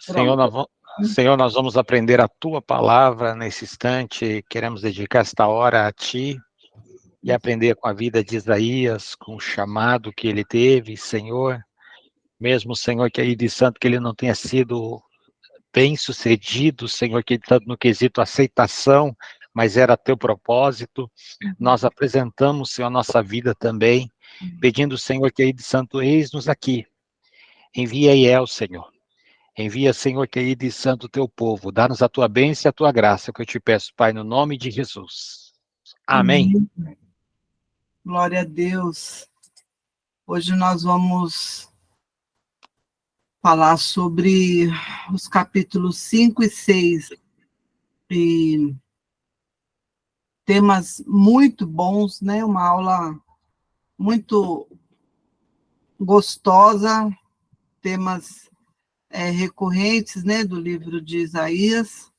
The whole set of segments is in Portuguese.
Senhor, Pronto. Senhor, nós vamos aprender a Tua palavra nesse instante, queremos dedicar esta hora a Ti e aprender com a vida de Isaías, com o chamado que ele teve, Senhor, mesmo, Senhor, que aí de santo que ele não tenha sido bem-sucedido, Senhor, que tanto no quesito aceitação, mas era Teu propósito, nós apresentamos, Senhor, a nossa vida também, pedindo, Senhor, que aí de santo eis-nos aqui, envia Iel, Senhor. Envia, Senhor, querido e santo, teu povo. Dá-nos a tua bênção e a tua graça, que eu te peço, Pai, no nome de Jesus. Amém. Glória a Deus. Hoje nós vamos falar sobre os capítulos 5 e 6. E temas muito bons, né? Uma aula muito gostosa, temas recorrentes, né, do livro de Isaías.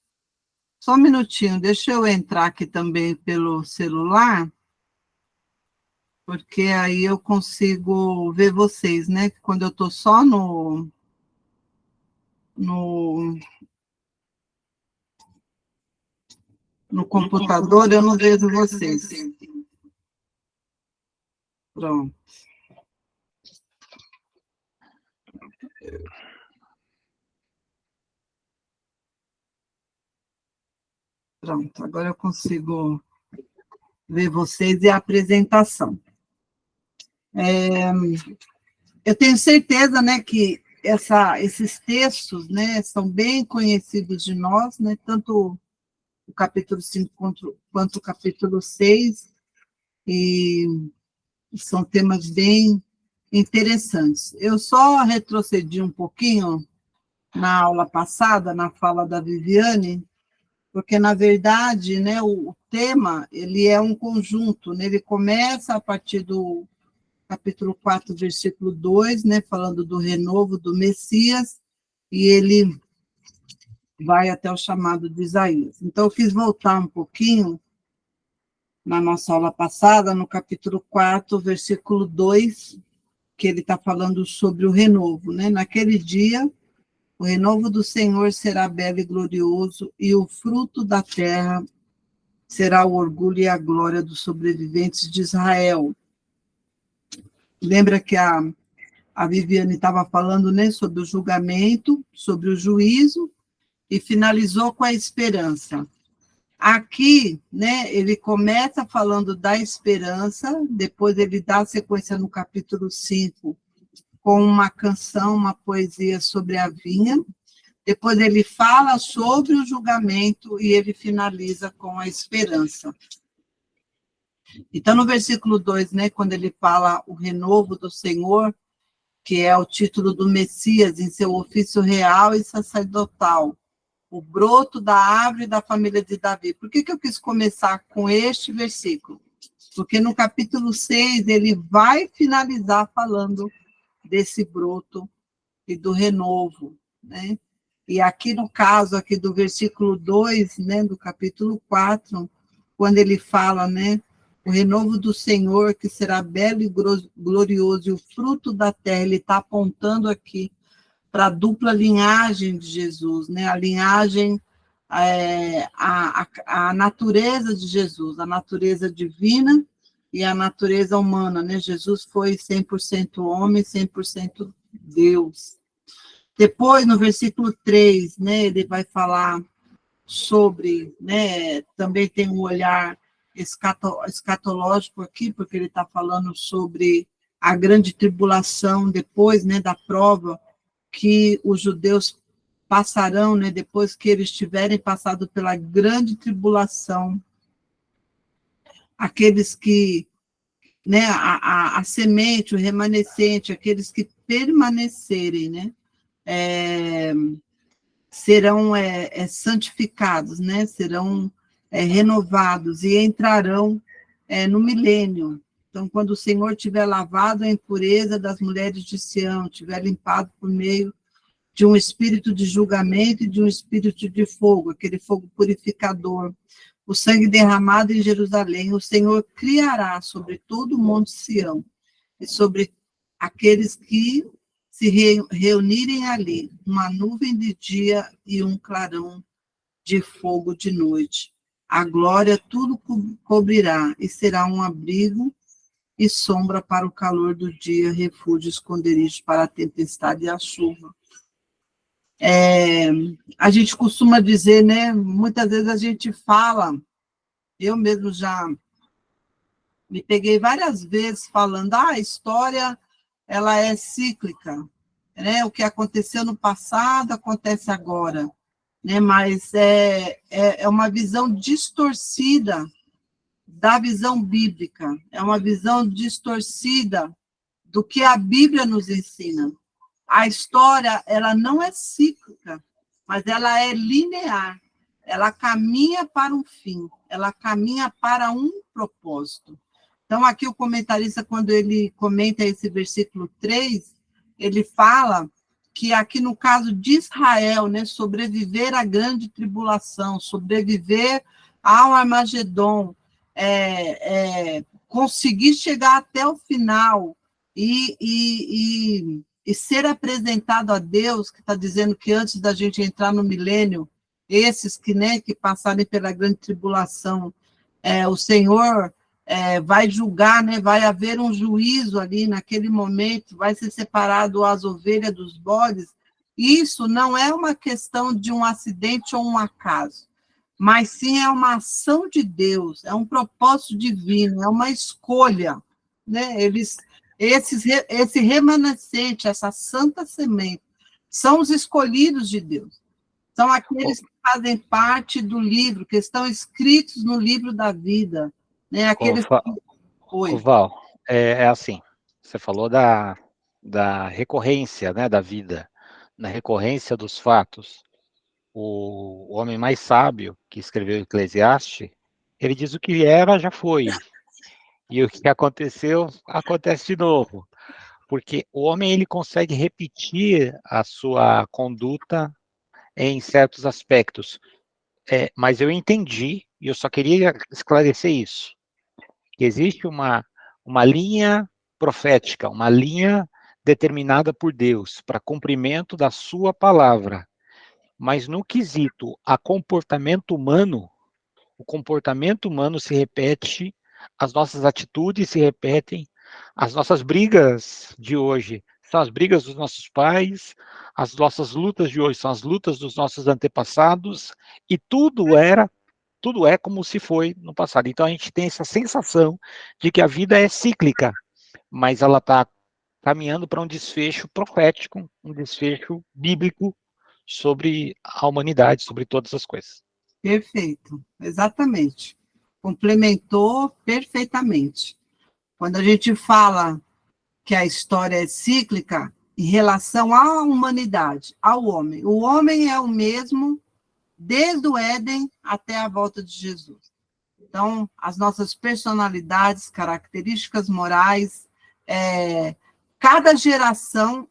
Só um minutinho, deixa eu entrar aqui também pelo celular, porque aí eu consigo ver vocês, né? Quando eu estou só no computador, eu não vejo vocês. Pronto. Pronto, agora eu consigo ver vocês e a apresentação. Eu tenho certeza, né, que esses textos, né, são bem conhecidos de nós, né, tanto o capítulo 5 quanto o capítulo 6, e são temas bem interessantes. Eu só retrocedi um pouquinho na aula passada, na fala da Viviane, porque, na verdade, né, o tema ele é um conjunto, né, ele começa a partir do capítulo 4, versículo 2, né, falando do renovo do Messias, e ele vai até o chamado de Isaías. Então, eu quis voltar um pouquinho na nossa aula passada, no capítulo 4, versículo 2, que ele está falando sobre o renovo, né? Naquele dia, o renovo do Senhor será belo e glorioso, e o fruto da terra será o orgulho e a glória dos sobreviventes de Israel. Lembra que a Viviane estava falando, né, sobre o julgamento, sobre o juízo, e finalizou com a esperança. Aqui, né, ele começa falando da esperança, depois ele dá sequência no capítulo 5, com uma canção, uma poesia sobre a vinha, depois ele fala sobre o julgamento e ele finaliza com a esperança. Então, no versículo 2, né, quando ele fala o renovo do Senhor, que é o título do Messias em seu ofício real e sacerdotal, o broto da árvore da família de Davi. Por que eu quis começar com este versículo? Porque no capítulo 6 ele vai finalizar falando desse broto e do renovo, né? E aqui no caso aqui do versículo 2, né, do capítulo 4, quando ele fala, né, o renovo do Senhor, que será belo e glorioso, e o fruto da terra, ele está apontando aqui para a dupla linhagem de Jesus, né? A linhagem, a natureza de Jesus, a natureza divina e a natureza humana, né? Jesus foi 100% homem, 100% Deus. Depois, no versículo 3, né, ele vai falar sobre, né, também tem um olhar escatológico aqui, porque ele está falando sobre a grande tribulação depois, né, da prova que os judeus passarão, né, depois que eles tiverem passado pela grande tribulação, aqueles que, né, a semente, o remanescente, aqueles que permanecerem, né, serão santificados, né, serão renovados e entrarão no milênio. Então, quando o Senhor tiver lavado a impureza das mulheres de Sião, tiver limpado por meio de um espírito de julgamento e de um espírito de fogo, aquele fogo purificador, o sangue derramado em Jerusalém, o Senhor criará sobre todo o monte Sião e sobre aqueles que se reunirem ali, uma nuvem de dia e um clarão de fogo de noite. A glória tudo cobrirá, e será um abrigo e sombra para o calor do dia, refúgio, esconderijo para a tempestade e a chuva. A gente costuma dizer, né, muitas vezes a gente fala, eu mesmo já me peguei várias vezes falando, a história, ela é cíclica, né, o que aconteceu no passado acontece agora, né, mas é uma visão distorcida da visão bíblica, é uma visão distorcida do que a Bíblia nos ensina. A história, ela não é cíclica, mas ela é linear. Ela caminha para um fim, ela caminha para um propósito. Então, aqui o comentarista, quando ele comenta esse versículo 3, ele fala que aqui no caso de Israel, né, sobreviver à grande tribulação, sobreviver ao Armagedon, conseguir chegar até o final e ser apresentado a Deus, que está dizendo que antes da gente entrar no milênio, esses que, né, que passarem pela grande tribulação, o Senhor vai julgar, né, vai haver um juízo ali naquele momento, vai ser separado as ovelhas dos bodes. Isso não é uma questão de um acidente ou um acaso, mas sim é uma ação de Deus, é um propósito divino, é uma escolha, né? Esse remanescente, essa santa semente, são os escolhidos de Deus. São aqueles que fazem parte do livro, que estão escritos no livro da vida. Né? Aqueles Ô, Val, é assim, você falou da recorrência, né, da vida, na recorrência dos fatos. O homem mais sábio que escreveu Eclesiastes, ele diz o que era, já foi. E o que aconteceu, acontece de novo. Porque o homem ele consegue repetir a sua conduta em certos aspectos. Mas eu entendi, e eu só queria esclarecer isso, que existe uma linha profética, uma linha determinada por Deus para cumprimento da sua palavra. Mas no quesito a comportamento humano, o comportamento humano se repete, as nossas atitudes se repetem, as nossas brigas de hoje são as brigas dos nossos pais, as nossas lutas de hoje são as lutas dos nossos antepassados, e tudo é como se foi no passado. Então a gente tem essa sensação de que a vida é cíclica, mas ela está caminhando para um desfecho profético, um desfecho bíblico sobre a humanidade, sobre todas as coisas. Perfeito, exatamente. Complementou perfeitamente. Quando a gente fala que a história é cíclica em relação à humanidade, ao homem, o homem é o mesmo desde o Éden até a volta de Jesus. Então, as nossas personalidades, características morais, em cada geração,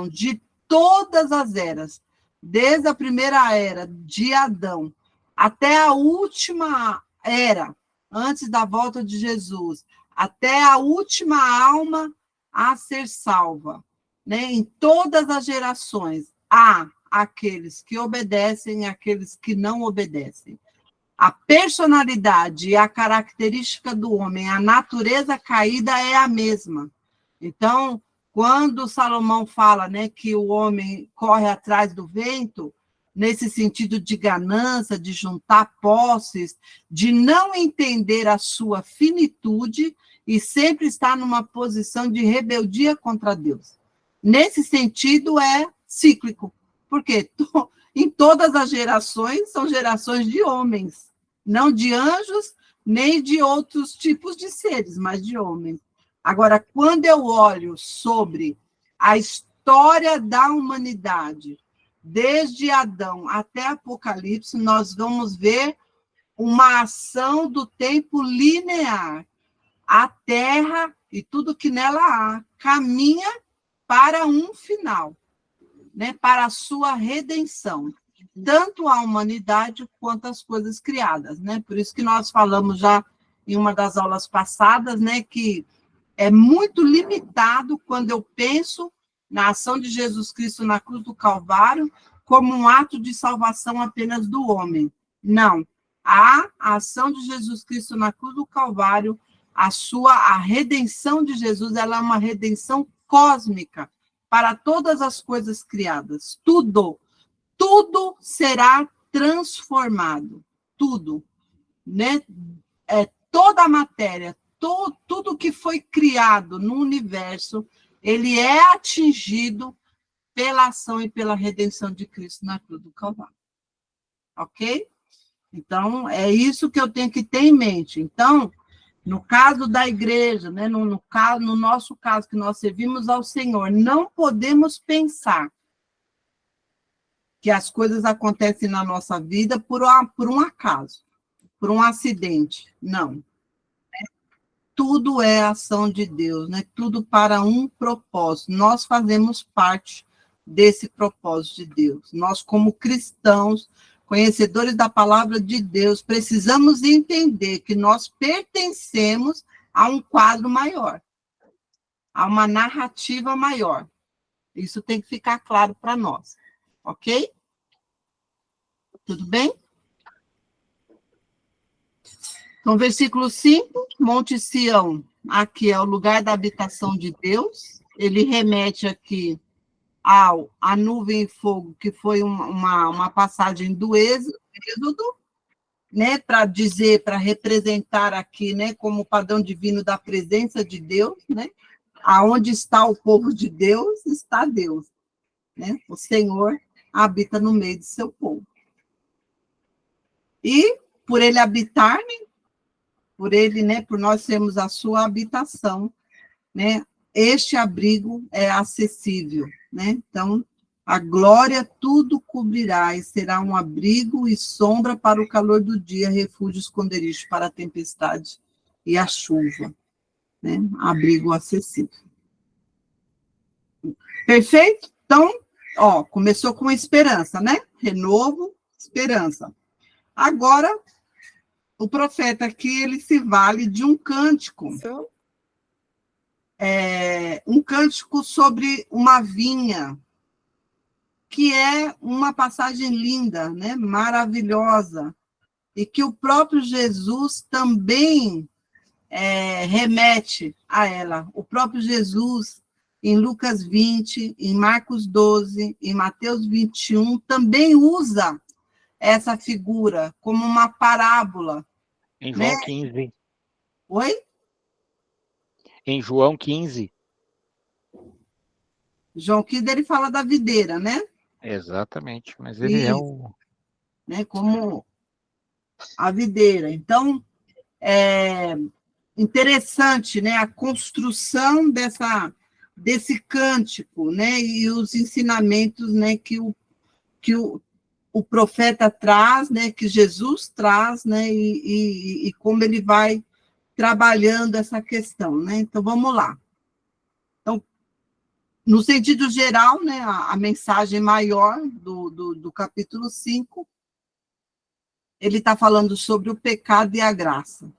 de todas as eras, desde a primeira era de Adão até a última era, antes da volta de Jesus, até a última alma a ser salva, né? Em todas as gerações, há aqueles que obedecem e aqueles que não obedecem. A personalidade e a característica do homem, a natureza caída é a mesma. Então, quando Salomão fala, né, que o homem corre atrás do vento, nesse sentido de ganância, de juntar posses, de não entender a sua finitude e sempre estar numa posição de rebeldia contra Deus. Nesse sentido, é cíclico, porque em todas as gerações são gerações de homens, não de anjos, nem de outros tipos de seres, mas de homens. Agora, quando eu olho sobre a história da humanidade, desde Adão até Apocalipse, nós vamos ver uma ação do tempo linear. A Terra e tudo que nela há caminha para um final, né, para a sua redenção, tanto a humanidade quanto as coisas criadas, né? Por isso que nós falamos já em uma das aulas passadas, né, que é muito limitado quando eu penso na ação de Jesus Cristo na cruz do Calvário, como um ato de salvação apenas do homem. Não. A ação de Jesus Cristo na cruz do Calvário, a redenção de Jesus, ela é uma redenção cósmica para todas as coisas criadas. Tudo será transformado. Tudo, né? Toda a matéria, tudo que foi criado no universo, ele é atingido pela ação e pela redenção de Cristo na cruz do Calvário. Ok? Então, é isso que eu tenho que ter em mente. Então, no caso da igreja, né, no nosso caso, que nós servimos ao Senhor, não podemos pensar que as coisas acontecem na nossa vida por um acaso, por um acidente. Não. Tudo é ação de Deus, né? Tudo para um propósito. Nós fazemos parte desse propósito de Deus. Nós, como cristãos, conhecedores da palavra de Deus, precisamos entender que nós pertencemos a um quadro maior, a uma narrativa maior. Isso tem que ficar claro para nós, ok? Tudo bem? Então, versículo 5, Monte Sião, aqui é o lugar da habitação de Deus, ele remete aqui a nuvem e fogo, que foi uma passagem do Êxodo, né, para dizer, para representar aqui, né, como padrão divino da presença de Deus, né, aonde está o povo de Deus, está Deus, né, o Senhor habita no meio de seu povo. E, por ele habitar, né, por ele, né, por nós sermos a sua habitação, né, este abrigo é acessível, né, então, a glória tudo cobrirá e será um abrigo e sombra para o calor do dia, refúgio e esconderijo para a tempestade e a chuva, né, abrigo acessível. Perfeito? Então, ó, começou com esperança, né, renovo, esperança. Agora, o profeta aqui, ele se vale de um cântico. Um cântico sobre uma vinha, que é uma passagem linda, né? Maravilhosa, e que o próprio Jesus também remete a ela. O próprio Jesus, em Lucas 20, em Marcos 12, em Mateus 21, também usa essa figura como uma parábola. Em João, né? 15. Oi? Em João 15. João 15, ele fala da videira, né? Exatamente, mas ele é o... Né, como a videira. Então, é interessante, né, a construção desse cântico, né, e os ensinamentos, né, que o profeta traz, né, que Jesus traz, né, e como ele vai trabalhando essa questão, né? Então, vamos lá. Então, no sentido geral, né, a mensagem maior do capítulo 5, ele está falando sobre o pecado e a graça.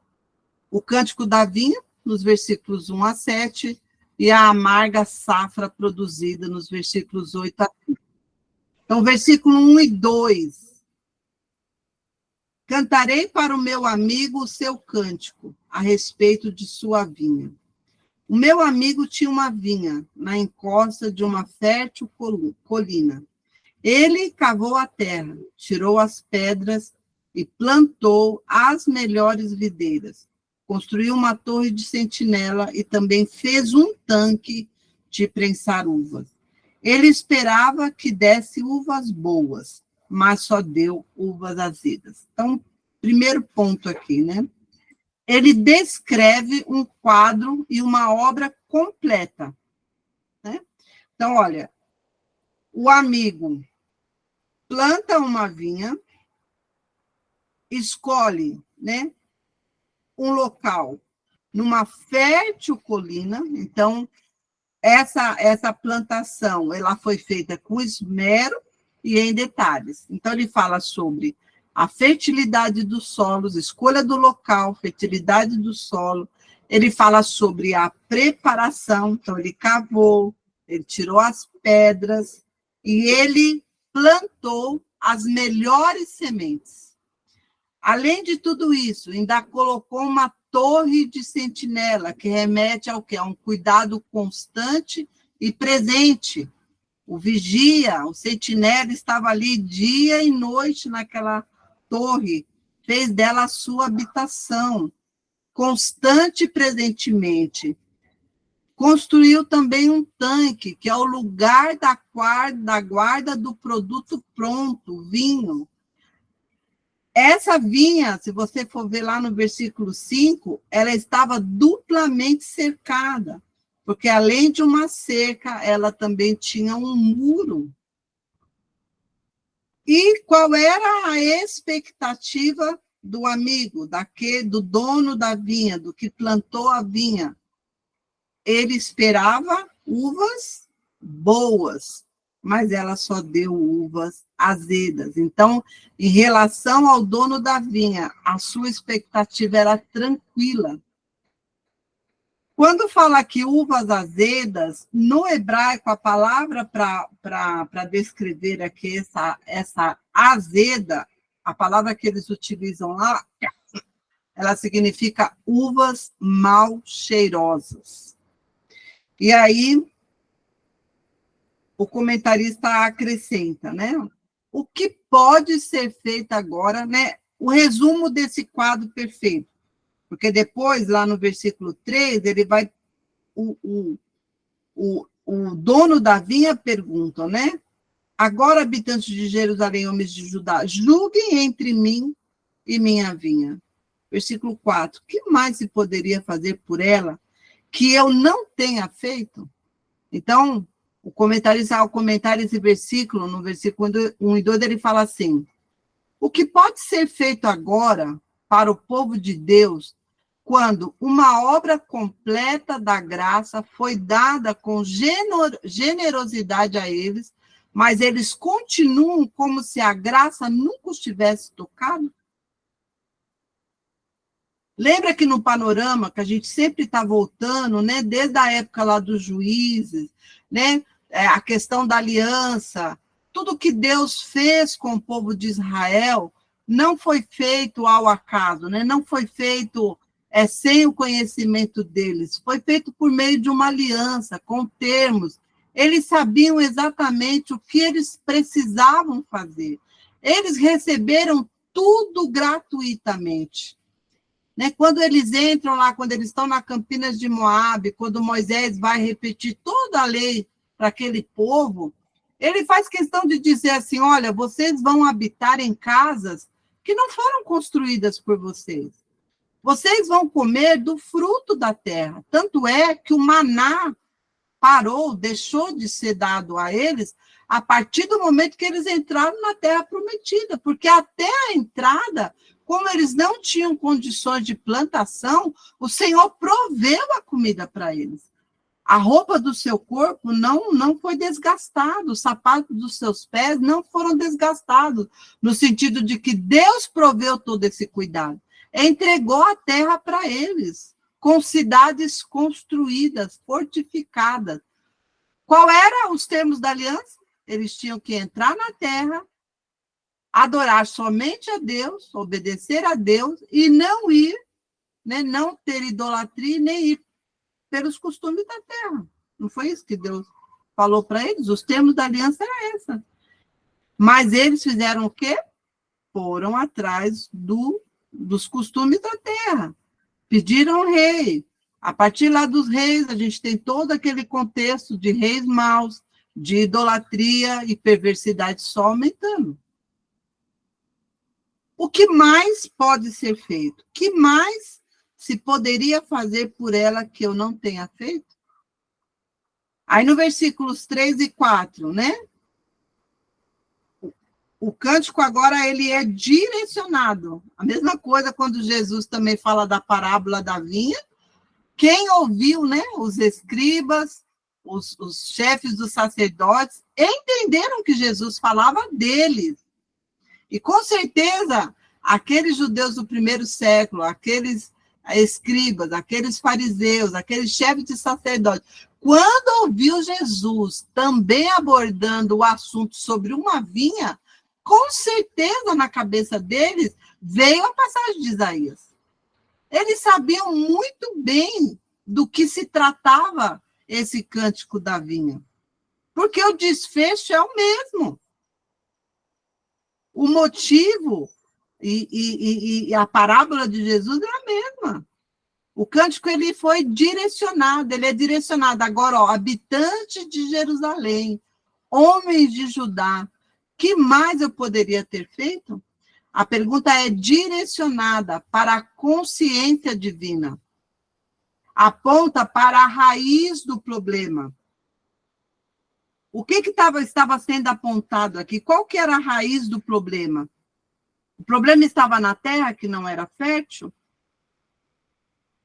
O cântico da vinha, nos versículos 1 a 7, e a amarga safra produzida, nos versículos 8 a 15. Então, versículo 1 e 2. Cantarei para o meu amigo o seu cântico, a respeito de sua vinha. O meu amigo tinha uma vinha na encosta de uma fértil colina. Ele cavou a terra, tirou as pedras e plantou as melhores videiras. Construiu uma torre de sentinela e também fez um tanque de prensar uvas. Ele esperava que desse uvas boas, mas só deu uvas azedas. Então, primeiro ponto aqui, né? Ele descreve um quadro e uma obra completa, né? Então, olha, o amigo planta uma vinha, escolhe, né, um local numa fértil colina. Então, essa plantação, ela foi feita com esmero e em detalhes. Então, ele fala sobre a fertilidade dos solos, escolha do local, fertilidade do solo. Ele fala sobre a preparação, então ele cavou, ele tirou as pedras e ele plantou as melhores sementes. Além de tudo isso, ainda colocou uma torre de sentinela, que remete ao quê? A um cuidado constante e presente. O vigia, o sentinela estava ali dia e noite naquela torre, fez dela a sua habitação, constante e presentemente. Construiu também um tanque, que é o lugar da guarda do produto pronto, vinho. Essa vinha, se você for ver lá no versículo 5, ela estava duplamente cercada, porque além de uma cerca, ela também tinha um muro. E qual era a expectativa do amigo, do dono da vinha, do que plantou a vinha? Ele esperava uvas boas, mas ela só deu uvas azedas. Então, em relação ao dono da vinha, a sua expectativa era tranquila. Quando fala aqui uvas azedas, no hebraico, a palavra para descrever aqui essa azeda, a palavra que eles utilizam lá, ela significa uvas mal cheirosas. E aí, o comentarista acrescenta, né? O que pode ser feito agora, né? O resumo desse quadro perfeito. Porque depois, lá no versículo 3, ele vai... O dono da vinha pergunta, né? Agora, habitantes de Jerusalém, homens de Judá, julguem entre mim e minha vinha. Versículo 4. O que mais se poderia fazer por ela que eu não tenha feito? Então, ao comentar esse versículo, no versículo 1 e 2, ele fala assim: o que pode ser feito agora para o povo de Deus, quando uma obra completa da graça foi dada com generosidade a eles, mas eles continuam como se a graça nunca os tivesse tocado? Lembra que no panorama, que a gente sempre está voltando, né, desde a época lá dos juízes, né, a questão da aliança, tudo que Deus fez com o povo de Israel não foi feito ao acaso, né, não foi feito sem o conhecimento deles, foi feito por meio de uma aliança, com termos. Eles sabiam exatamente o que eles precisavam fazer. Eles receberam tudo gratuitamente. Né? Quando eles entram lá, quando eles estão na Campinas de Moabe, quando Moisés vai repetir toda a lei para aquele povo, ele faz questão de dizer assim, olha, vocês vão habitar em casas que não foram construídas por vocês. Vocês vão comer do fruto da terra. Tanto é que o maná parou, deixou de ser dado a eles a partir do momento que eles entraram na terra prometida, porque até a entrada, como eles não tinham condições de plantação, o Senhor proveu a comida para eles. A roupa do seu corpo não foi desgastada, os sapatos dos seus pés não foram desgastados, no sentido de que Deus proveu todo esse cuidado. Entregou a terra para eles, com cidades construídas, fortificadas. Qual eram os termos da aliança? Eles tinham que entrar na terra, adorar somente a Deus, obedecer a Deus e não ir, né, não ter idolatria, nem ir pelos costumes da terra. Não foi isso que Deus falou para eles? Os termos da aliança eram esses. Mas eles fizeram o quê? Foram atrás dos costumes da terra. Pediram ao rei. A partir lá dos reis, a gente tem todo aquele contexto de reis maus, de idolatria e perversidade só aumentando. O que mais pode ser feito? O que mais se poderia fazer por ela que eu não tenha feito? Aí no versículos 3 e 4, né? O cântico agora ele é direcionado. A mesma coisa quando Jesus também fala da parábola da vinha. Quem ouviu, né? Os escribas, os chefes dos sacerdotes, entenderam que Jesus falava deles. E com certeza, aqueles judeus do primeiro século, aqueles escribas, aqueles fariseus, aqueles chefes de sacerdotes, quando ouviu Jesus também abordando o assunto sobre uma vinha, com certeza na cabeça deles veio a passagem de Isaías. Eles sabiam muito bem do que se tratava esse cântico da vinha, porque o desfecho é o mesmo. O motivo e a parábola de Jesus é a mesma. O cântico ele foi direcionado, ele é direcionado agora, ó, habitantes de Jerusalém, homens de Judá, que mais eu poderia ter feito? A pergunta é direcionada para a consciência divina. Aponta para a raiz do problema. O que estava sendo apontado aqui? Qual que era a raiz do problema? O problema estava na terra que não era fértil?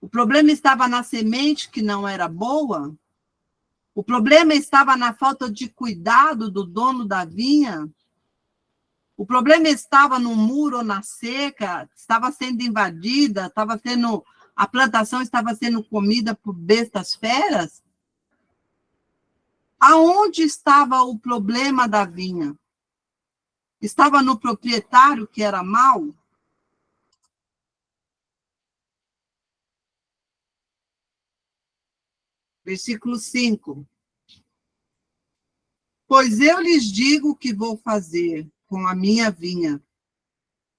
O problema estava na semente que não era boa? O problema estava na falta de cuidado do dono da vinha? O problema estava no muro ou na seca? Estava sendo invadida? A plantação estava sendo comida por bestas feras? Aonde estava o problema da vinha? Estava no proprietário que era mau? Versículo 5. Pois eu lhes digo o que vou fazer com a minha vinha.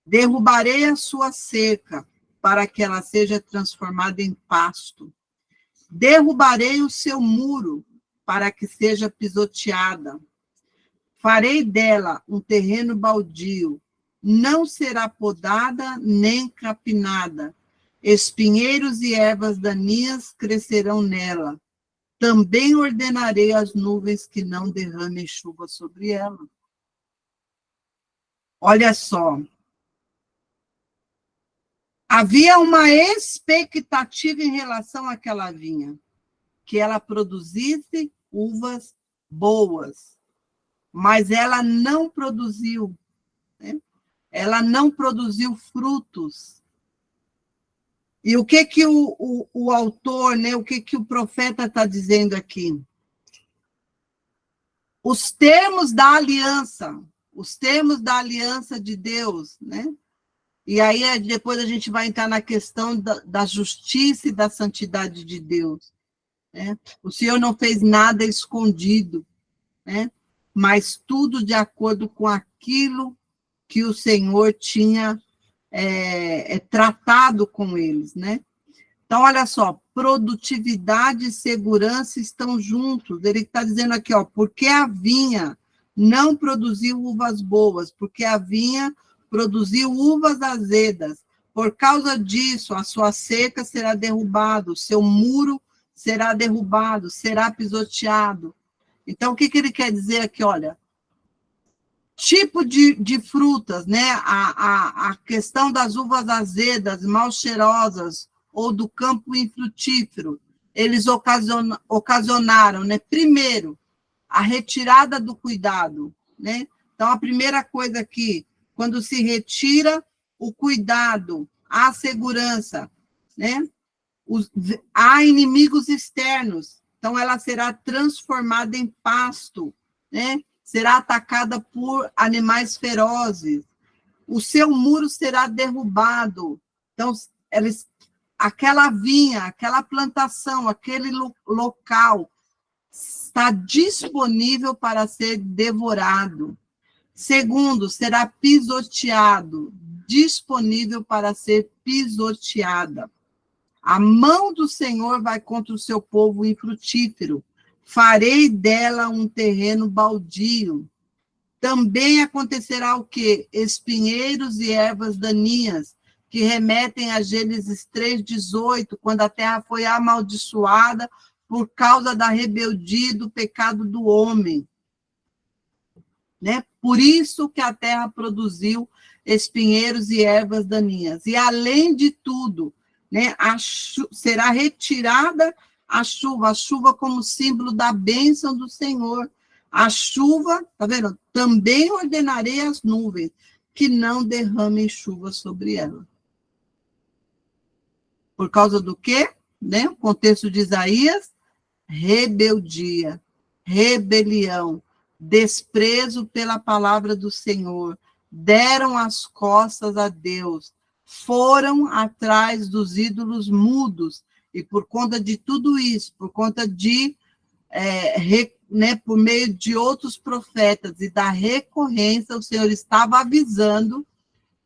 Derrubarei a sua cerca, para que ela seja transformada em pasto. Derrubarei o seu muro, para que seja pisoteada. Farei dela um terreno baldio. Não será podada nem capinada. Espinheiros e ervas daninhas crescerão nela. Também ordenarei às nuvens que não derramem chuva sobre ela. Olha só. Havia uma expectativa em relação àquela vinha, que ela produzisse uvas boas, mas ela não produziu, né? Ela não produziu frutos. E o que o autor, né, o que o profeta está dizendo aqui? Os termos da aliança de Deus, né? E aí depois a gente vai entrar na questão da justiça e da santidade de Deus, né? O Senhor não fez nada escondido, né? Mas tudo de acordo com aquilo que o Senhor tinha tratado com eles, né? Então, olha só, produtividade e segurança estão juntos. Ele está dizendo aqui, ó, porque a vinha não produziu uvas boas, porque a vinha produziu uvas azedas. Por causa disso, a sua cerca será derrubada, o seu muro será derrubado, será pisoteado. Então, o que ele quer dizer aqui? Olha, tipo de frutas, né? A questão das uvas azedas, mal cheirosas, ou do campo infrutífero, eles ocasionaram, né? Primeiro, a retirada do cuidado, né? Então, a primeira coisa aqui, quando se retira o cuidado, a segurança, né? Há inimigos externos, então ela será transformada em pasto, né? Será atacada por animais ferozes, o seu muro será derrubado. Então, aquela vinha, aquela plantação, aquele local está disponível para ser devorado. Segundo, será pisoteado, disponível para ser pisoteada. A mão do Senhor vai contra o seu povo infrutífero. Farei dela um terreno baldio. Também acontecerá o quê? Espinheiros e ervas daninhas, que remetem a Gênesis 3:18, quando a terra foi amaldiçoada por causa da rebeldia e do pecado do homem. Né? Por isso que a terra produziu espinheiros e ervas daninhas. E, além de tudo, né, será retirada a chuva como símbolo da bênção do Senhor. A chuva, tá vendo? Também ordenarei às nuvens que não derramem chuva sobre ela. Por causa do quê? Né? O contexto de Isaías, rebeldia, rebelião, desprezo pela palavra do Senhor, deram as costas a Deus, foram atrás dos ídolos mudos, e por conta de tudo isso, por conta de, por meio de outros profetas e da recorrência, o Senhor estava avisando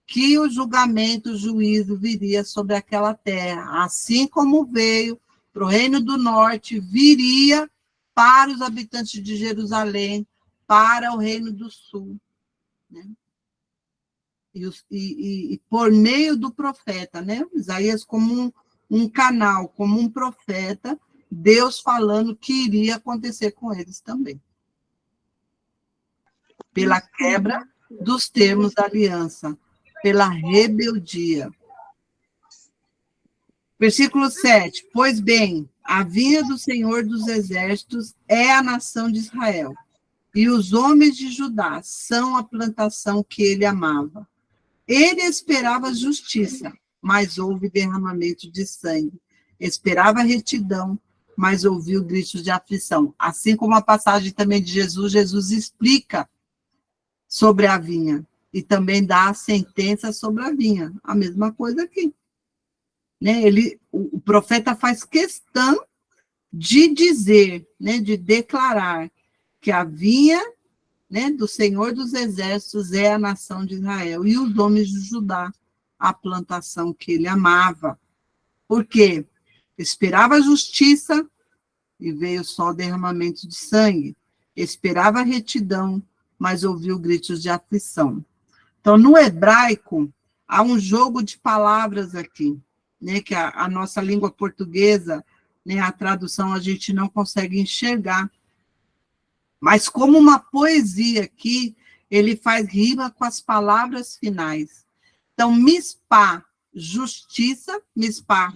que o julgamento, o juízo viria sobre aquela terra, assim como veio para o Reino do Norte, viria para os habitantes de Jerusalém, para o Reino do Sul. Né? E por meio do profeta, né? Isaías como um canal, como um profeta, Deus falando que iria acontecer com eles também. Pela quebra dos termos da aliança, pela rebeldia. Versículo 7. Pois bem, a vinha do Senhor dos Exércitos é a nação de Israel, e os homens de Judá são a plantação que ele amava. Ele esperava justiça, mas houve derramamento de sangue. Esperava retidão, mas ouviu gritos de aflição. Assim como a passagem também de Jesus, Jesus explica sobre a vinha e também dá a sentença sobre a vinha. A mesma coisa aqui. Né? O profeta faz questão de dizer, né, de declarar que a vinha, né, do Senhor dos Exércitos é a nação de Israel, e os homens de Judá, a plantação que ele amava. Por quê? Esperava justiça, e veio só derramamento de sangue. Esperava retidão, mas ouviu gritos de aflição. Então, no hebraico, há um jogo de palavras aqui, né, que a nossa língua portuguesa, né, a tradução a gente não consegue enxergar. Mas como uma poesia aqui, ele faz rima com as palavras finais. Então, mispá, justiça, mispá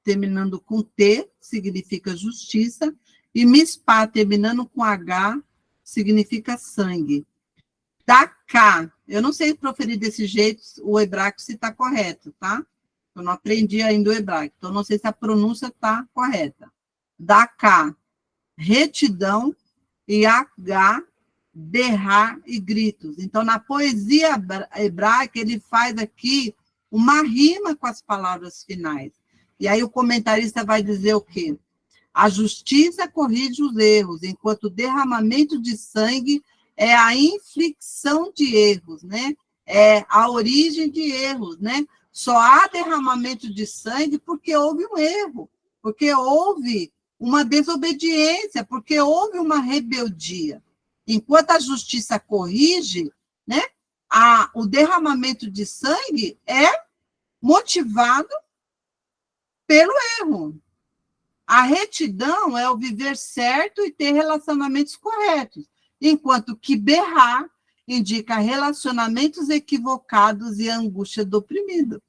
terminando com T, significa justiça, e mispá terminando com H, significa sangue. Daká, eu não sei proferir desse jeito o hebraico se está correto, tá? Eu não aprendi ainda o hebraico, então não sei se a pronúncia está correta. Daká, retidão, e H, berrar e gritos. Então, na poesia hebraica, ele faz aqui uma rima com as palavras finais. E aí o comentarista vai dizer o quê? A justiça corrige os erros, enquanto o derramamento de sangue é a inflixão de erros, né? É a origem de erros, né? Só há derramamento de sangue porque houve um erro, porque houve uma desobediência, porque houve uma rebeldia. Enquanto a justiça corrige, né, o derramamento de sangue é motivado pelo erro. A retidão é o viver certo e ter relacionamentos corretos, enquanto que berrar indica relacionamentos equivocados e a angústia do oprimido.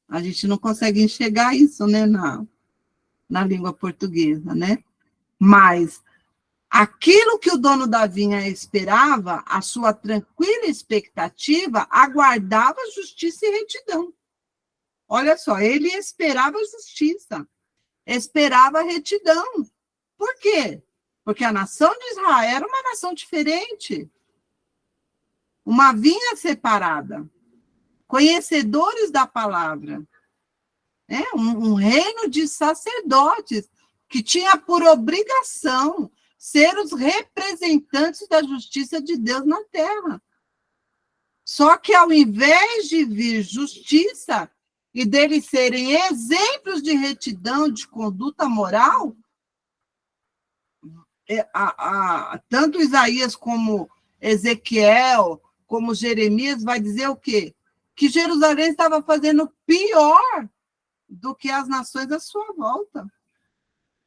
A gente não consegue enxergar isso, né, na língua portuguesa, né? Mas aquilo que o dono da vinha esperava, a sua tranquila expectativa, aguardava justiça e retidão. Olha só, ele esperava justiça, esperava retidão. Por quê? Porque a nação de Israel era uma nação diferente. Uma vinha separada. Conhecedores da palavra. Né? Um reino de sacerdotes que tinha por obrigação ser os representantes da justiça de Deus na terra. Só que ao invés de vir justiça e deles serem exemplos de retidão, de conduta moral, tanto Isaías como Ezequiel, como Jeremias, vai dizer o quê? Que Jerusalém estava fazendo pior do que as nações à sua volta.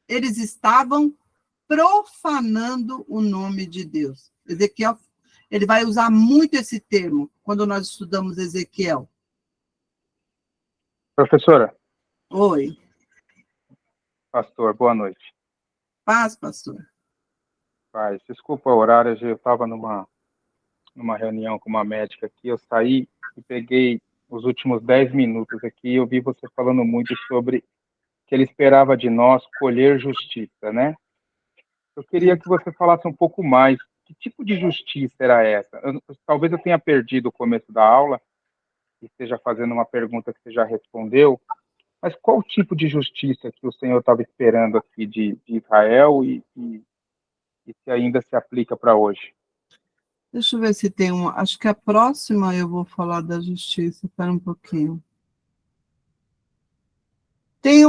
Eles estavam profanando o nome de Deus. Ezequiel, ele vai usar muito esse termo quando nós estudamos Ezequiel. Professora. Oi. Pastor, boa noite. Paz, pastor. Paz, desculpa o horário, eu estava numa reunião com uma médica aqui, eu saí e peguei os últimos 10 minutos aqui e eu vi você falando muito sobre que ele esperava de nós colher justiça, né? Eu queria que você falasse um pouco mais. Que tipo de justiça era essa? Talvez eu tenha perdido o começo da aula, e esteja fazendo uma pergunta que você já respondeu, mas qual tipo de justiça que o Senhor estava esperando aqui de Israel e se ainda se aplica para hoje? Deixa eu ver se tem uma. Acho que a próxima eu vou falar da justiça. Espera um pouquinho. Tem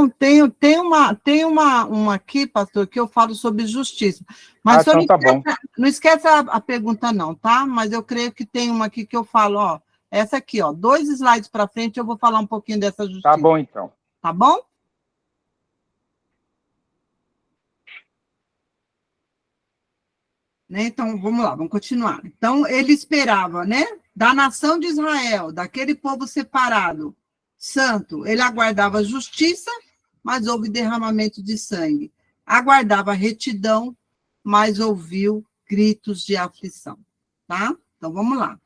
uma aqui, pastor, que eu falo sobre justiça. Mas só então tá bom. não esquece a pergunta, não, tá? Mas eu creio que tem uma aqui que eu falo, ó. Essa aqui, ó. 2 slides para frente, eu vou falar um pouquinho dessa justiça. Tá bom, então. Tá bom? Né? Então, vamos lá, vamos continuar. Então, ele esperava, né? Da nação de Israel, daquele povo separado, santo, ele aguardava justiça, mas houve derramamento de sangue. Aguardava retidão, mas ouviu gritos de aflição. Tá? Então, vamos lá.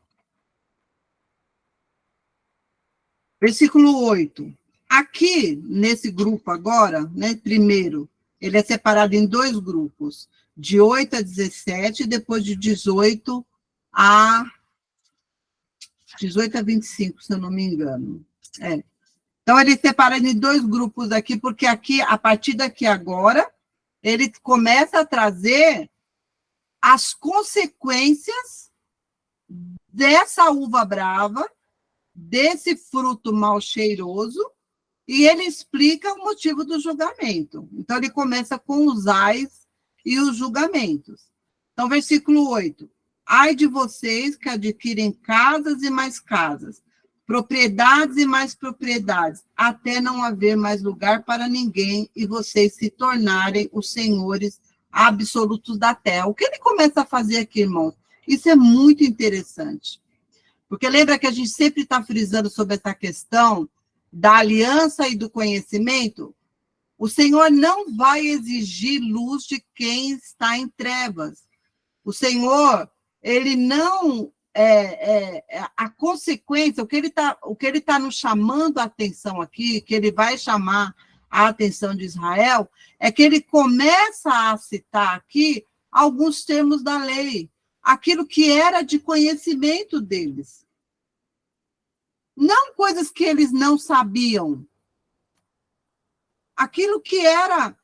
Versículo 8. Aqui, nesse grupo agora, né, primeiro, ele é separado em 2 grupos, de 8 a 17, e depois de 18 a 25, se eu não me engano. Então, ele é separado em 2 grupos aqui, porque aqui, a partir daqui agora, ele começa a trazer as consequências dessa uva brava, desse fruto mal cheiroso, e ele explica o motivo do julgamento. Então, ele começa com os ais e os julgamentos. Então, versículo 8. Ai de vocês que adquirem casas e mais casas, propriedades e mais propriedades, até não haver mais lugar para ninguém e vocês se tornarem os senhores absolutos da terra. O que ele começa a fazer aqui, irmãos? Isso é muito interessante. Porque lembra que a gente sempre está frisando sobre essa questão da aliança e do conhecimento? O Senhor não vai exigir luz de quem está em trevas. O Senhor, ele não... a consequência, o que ele está nos chamando a atenção aqui, que ele vai chamar a atenção de Israel, é que ele começa a citar aqui alguns termos da lei, aquilo que era de conhecimento deles. Não coisas que eles não sabiam. Aquilo que era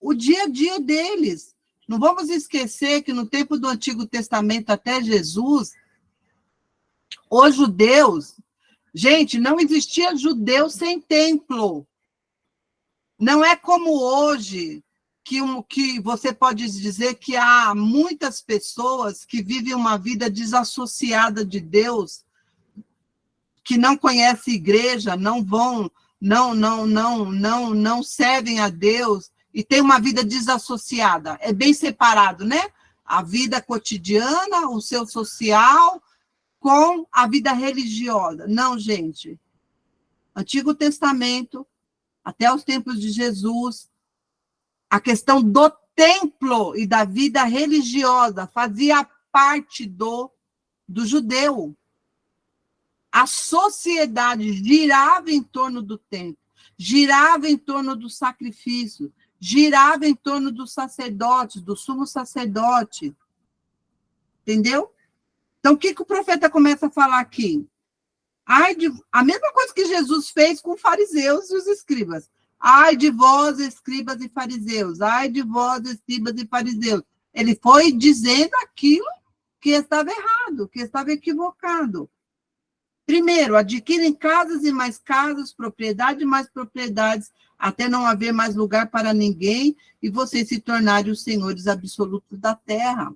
o dia a dia deles. Não vamos esquecer que no tempo do Antigo Testamento até Jesus, os judeus, gente, não existia judeu sem templo. Não é como hoje, que você pode dizer que há muitas pessoas que vivem uma vida desassociada de Deus, que não conhecem igreja, não vão, não servem a Deus e tem uma vida desassociada. É bem separado, né? A vida cotidiana, o seu social, com a vida religiosa. Não, gente. Antigo Testamento, até os tempos de Jesus, a questão do templo e da vida religiosa fazia parte do judeu. A sociedade girava em torno do templo, girava em torno do sacrifício, girava em torno do sacerdote, do sumo sacerdote. Entendeu? Então, o que o profeta começa a falar aqui? A mesma coisa que Jesus fez com os fariseus e os escribas. Ai de vós, escribas e fariseus. Ai de vós, escribas e fariseus. Ele foi dizendo aquilo que estava errado, que estava equivocado. Primeiro, adquirem casas e mais casas, propriedade e mais propriedades, até não haver mais lugar para ninguém, e vocês se tornarem os senhores absolutos da terra.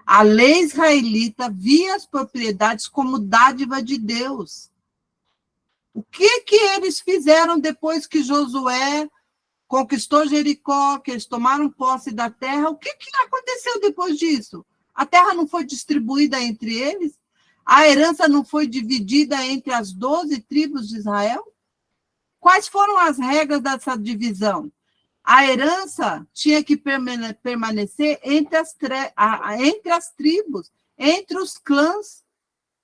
A lei israelita via as propriedades como dádiva de Deus. O que eles fizeram depois que Josué conquistou Jericó, que eles tomaram posse da terra? O que aconteceu depois disso? A terra não foi distribuída entre eles? A herança não foi dividida entre as 12 tribos de Israel? Quais foram as regras dessa divisão? A herança tinha que permanecer entre as tribos, entre os clãs.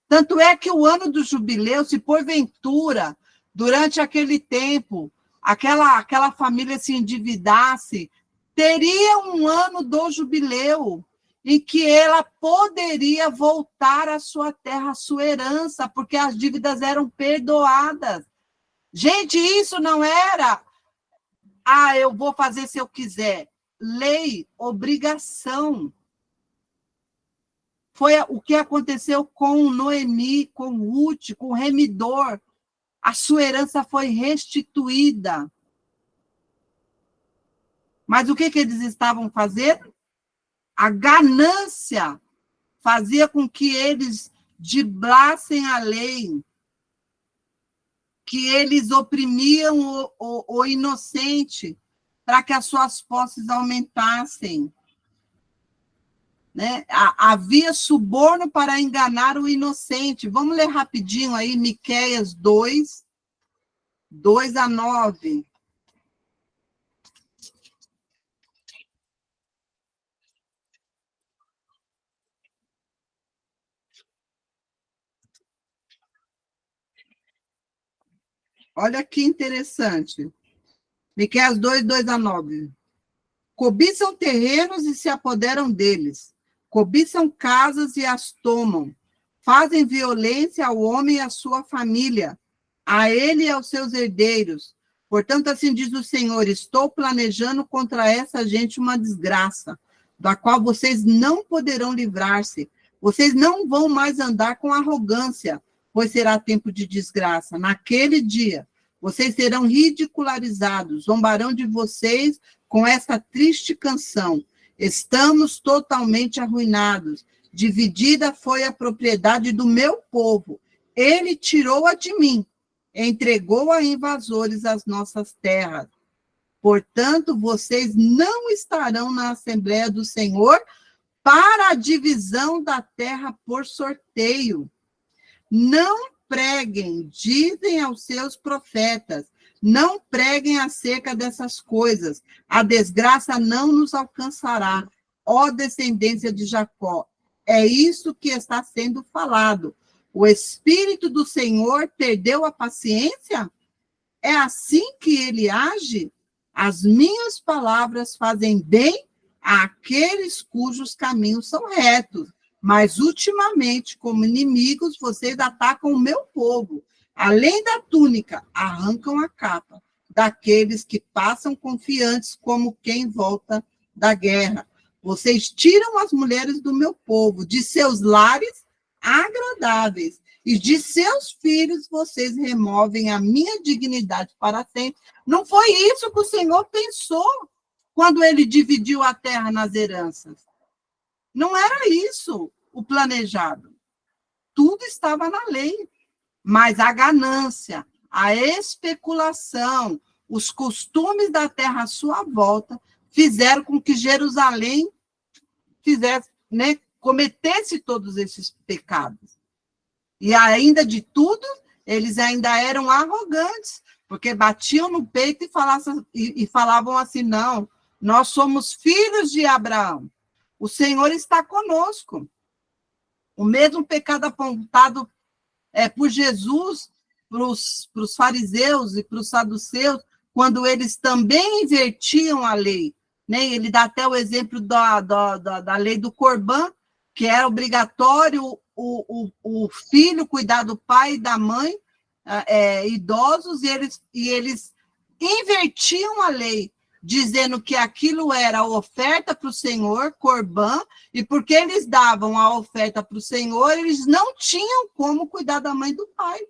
Tanto é que o ano do jubileu, se porventura, durante aquele tempo, aquela família se endividasse, teria um ano do jubileu, em que ela poderia voltar à sua terra, à sua herança, porque as dívidas eram perdoadas. Gente, isso não era, eu vou fazer se eu quiser. Lei, obrigação. Foi o que aconteceu com Noemi, com Ruth, com o remidor. A sua herança foi restituída. Mas o que eles estavam fazendo? A ganância fazia com que eles driblassem a lei, que eles oprimiam o inocente para que as suas posses aumentassem. Né? Havia suborno para enganar o inocente. Vamos ler rapidinho aí, Miqueias 2, 2-9. Olha que interessante. Miqueias 2, 2-9. Cobiçam terrenos e se apoderam deles. Cobiçam casas e as tomam. Fazem violência ao homem e à sua família, a ele e aos seus herdeiros. Portanto, assim diz o Senhor, estou planejando contra essa gente uma desgraça, da qual vocês não poderão livrar-se. Vocês não vão mais andar com arrogância, pois será tempo de desgraça. Naquele dia, vocês serão ridicularizados, zombarão de vocês com essa triste canção. Estamos totalmente arruinados. Dividida foi a propriedade do meu povo. Ele tirou-a de mim, entregou a invasores as nossas terras. Portanto, vocês não estarão na Assembleia do Senhor para a divisão da terra por sorteio. Não preguem, dizem aos seus profetas, não preguem acerca dessas coisas. A desgraça não nos alcançará, ó descendência de Jacó. É isso que está sendo falado. O Espírito do Senhor perdeu a paciência? É assim que ele age? As minhas palavras fazem bem àqueles cujos caminhos são retos. Mas, ultimamente, como inimigos, vocês atacam o meu povo. Além da túnica, arrancam a capa daqueles que passam confiantes como quem volta da guerra. Vocês tiram as mulheres do meu povo, de seus lares agradáveis, e de seus filhos vocês removem a minha dignidade para sempre. Não foi isso que o Senhor pensou quando ele dividiu a terra nas heranças. Não era isso o planejado. Tudo estava na lei. Mas a ganância, a especulação, os costumes da terra à sua volta, fizeram com que Jerusalém cometesse todos esses pecados. E ainda de tudo, eles ainda eram arrogantes, porque batiam no peito e falavam assim, não, nós somos filhos de Abraão. O Senhor está conosco. O mesmo pecado apontado por Jesus para os fariseus e para os saduceus, quando eles também invertiam a lei. Né? Ele dá até o exemplo da lei do Corbã, que era obrigatório o filho cuidar do pai e da mãe, idosos, e eles invertiam a lei, dizendo que aquilo era oferta para o Senhor, Corbã, e porque eles davam a oferta para o Senhor, eles não tinham como cuidar da mãe e do pai.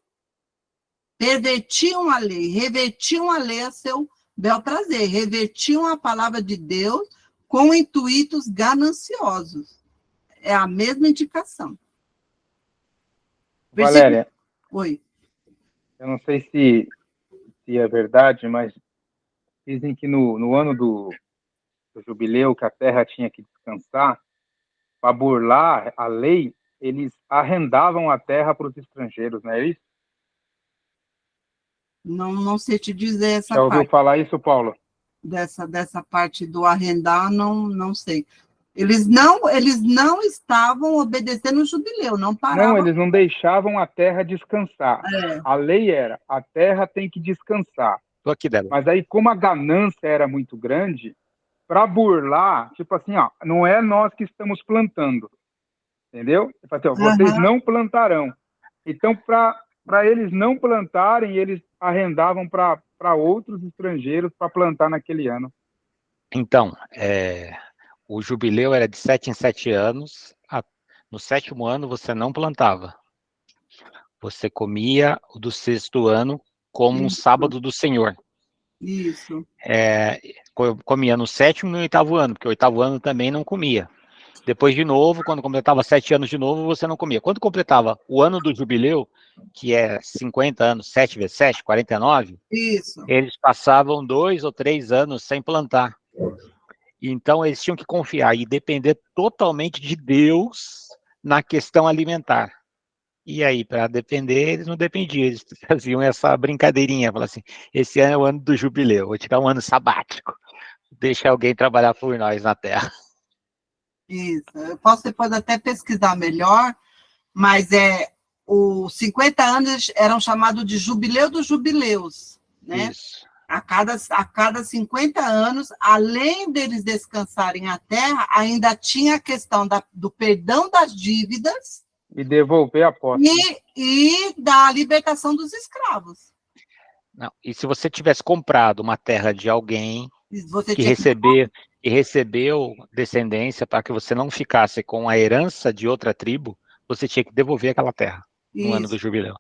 Pervertiam a lei, revertiam a lei a seu bel prazer, revertiam a palavra de Deus com intuitos gananciosos. É a mesma indicação. Valéria, Oi. Eu não sei se é verdade, mas dizem que no ano do jubileu, que a terra tinha que descansar, para burlar a lei, eles arrendavam a terra para os estrangeiros, não é isso? Não sei te dizer essa parte. Já ouviu falar isso, Paulo? Dessa parte do arrendar, não sei. Eles não estavam obedecendo o jubileu, não paravam. Não, eles não deixavam a terra descansar. A lei era, a terra tem que descansar. Tô aqui, Débora. Mas aí, como a ganância era muito grande, para burlar, tipo assim, ó, não é nós que estamos plantando, entendeu? Tipo assim, ó, vocês Aham. não plantarão. Então, para eles não plantarem, eles arrendavam para outros estrangeiros para plantar naquele ano. Então, o jubileu era de 7 em 7 anos. No 7º ano você não plantava. Você comia o do 6º ano como um Isso, sábado do Senhor. isso, Comia no 7º e no 8º ano, porque o 8º ano também não comia. Depois, de novo, quando completava 7 anos de novo, você não comia. Quando completava o ano do jubileu, que é 50 anos, 7 vezes 7, 49, isso. eles passavam 2 ou 3 anos sem plantar. Então, eles tinham que confiar e depender totalmente de Deus na questão alimentar. E aí, para depender, eles não dependiam, eles faziam essa brincadeirinha, falavam assim, esse ano é o ano do jubileu, vou tirar um ano sabático, deixa alguém trabalhar por nós na terra. Isso. Eu posso depois até pesquisar melhor, mas os 50 anos eram chamados de jubileu dos jubileus, né? Isso. A cada 50 anos, além deles descansarem a terra, ainda tinha a questão do perdão das dívidas E devolver a posse. e da libertação dos escravos. Não. E se você tivesse comprado uma terra de alguém Você que tinha que... recebeu descendência para que você não ficasse com a herança de outra tribo, você tinha que devolver aquela terra no ano do Isso. jubileu.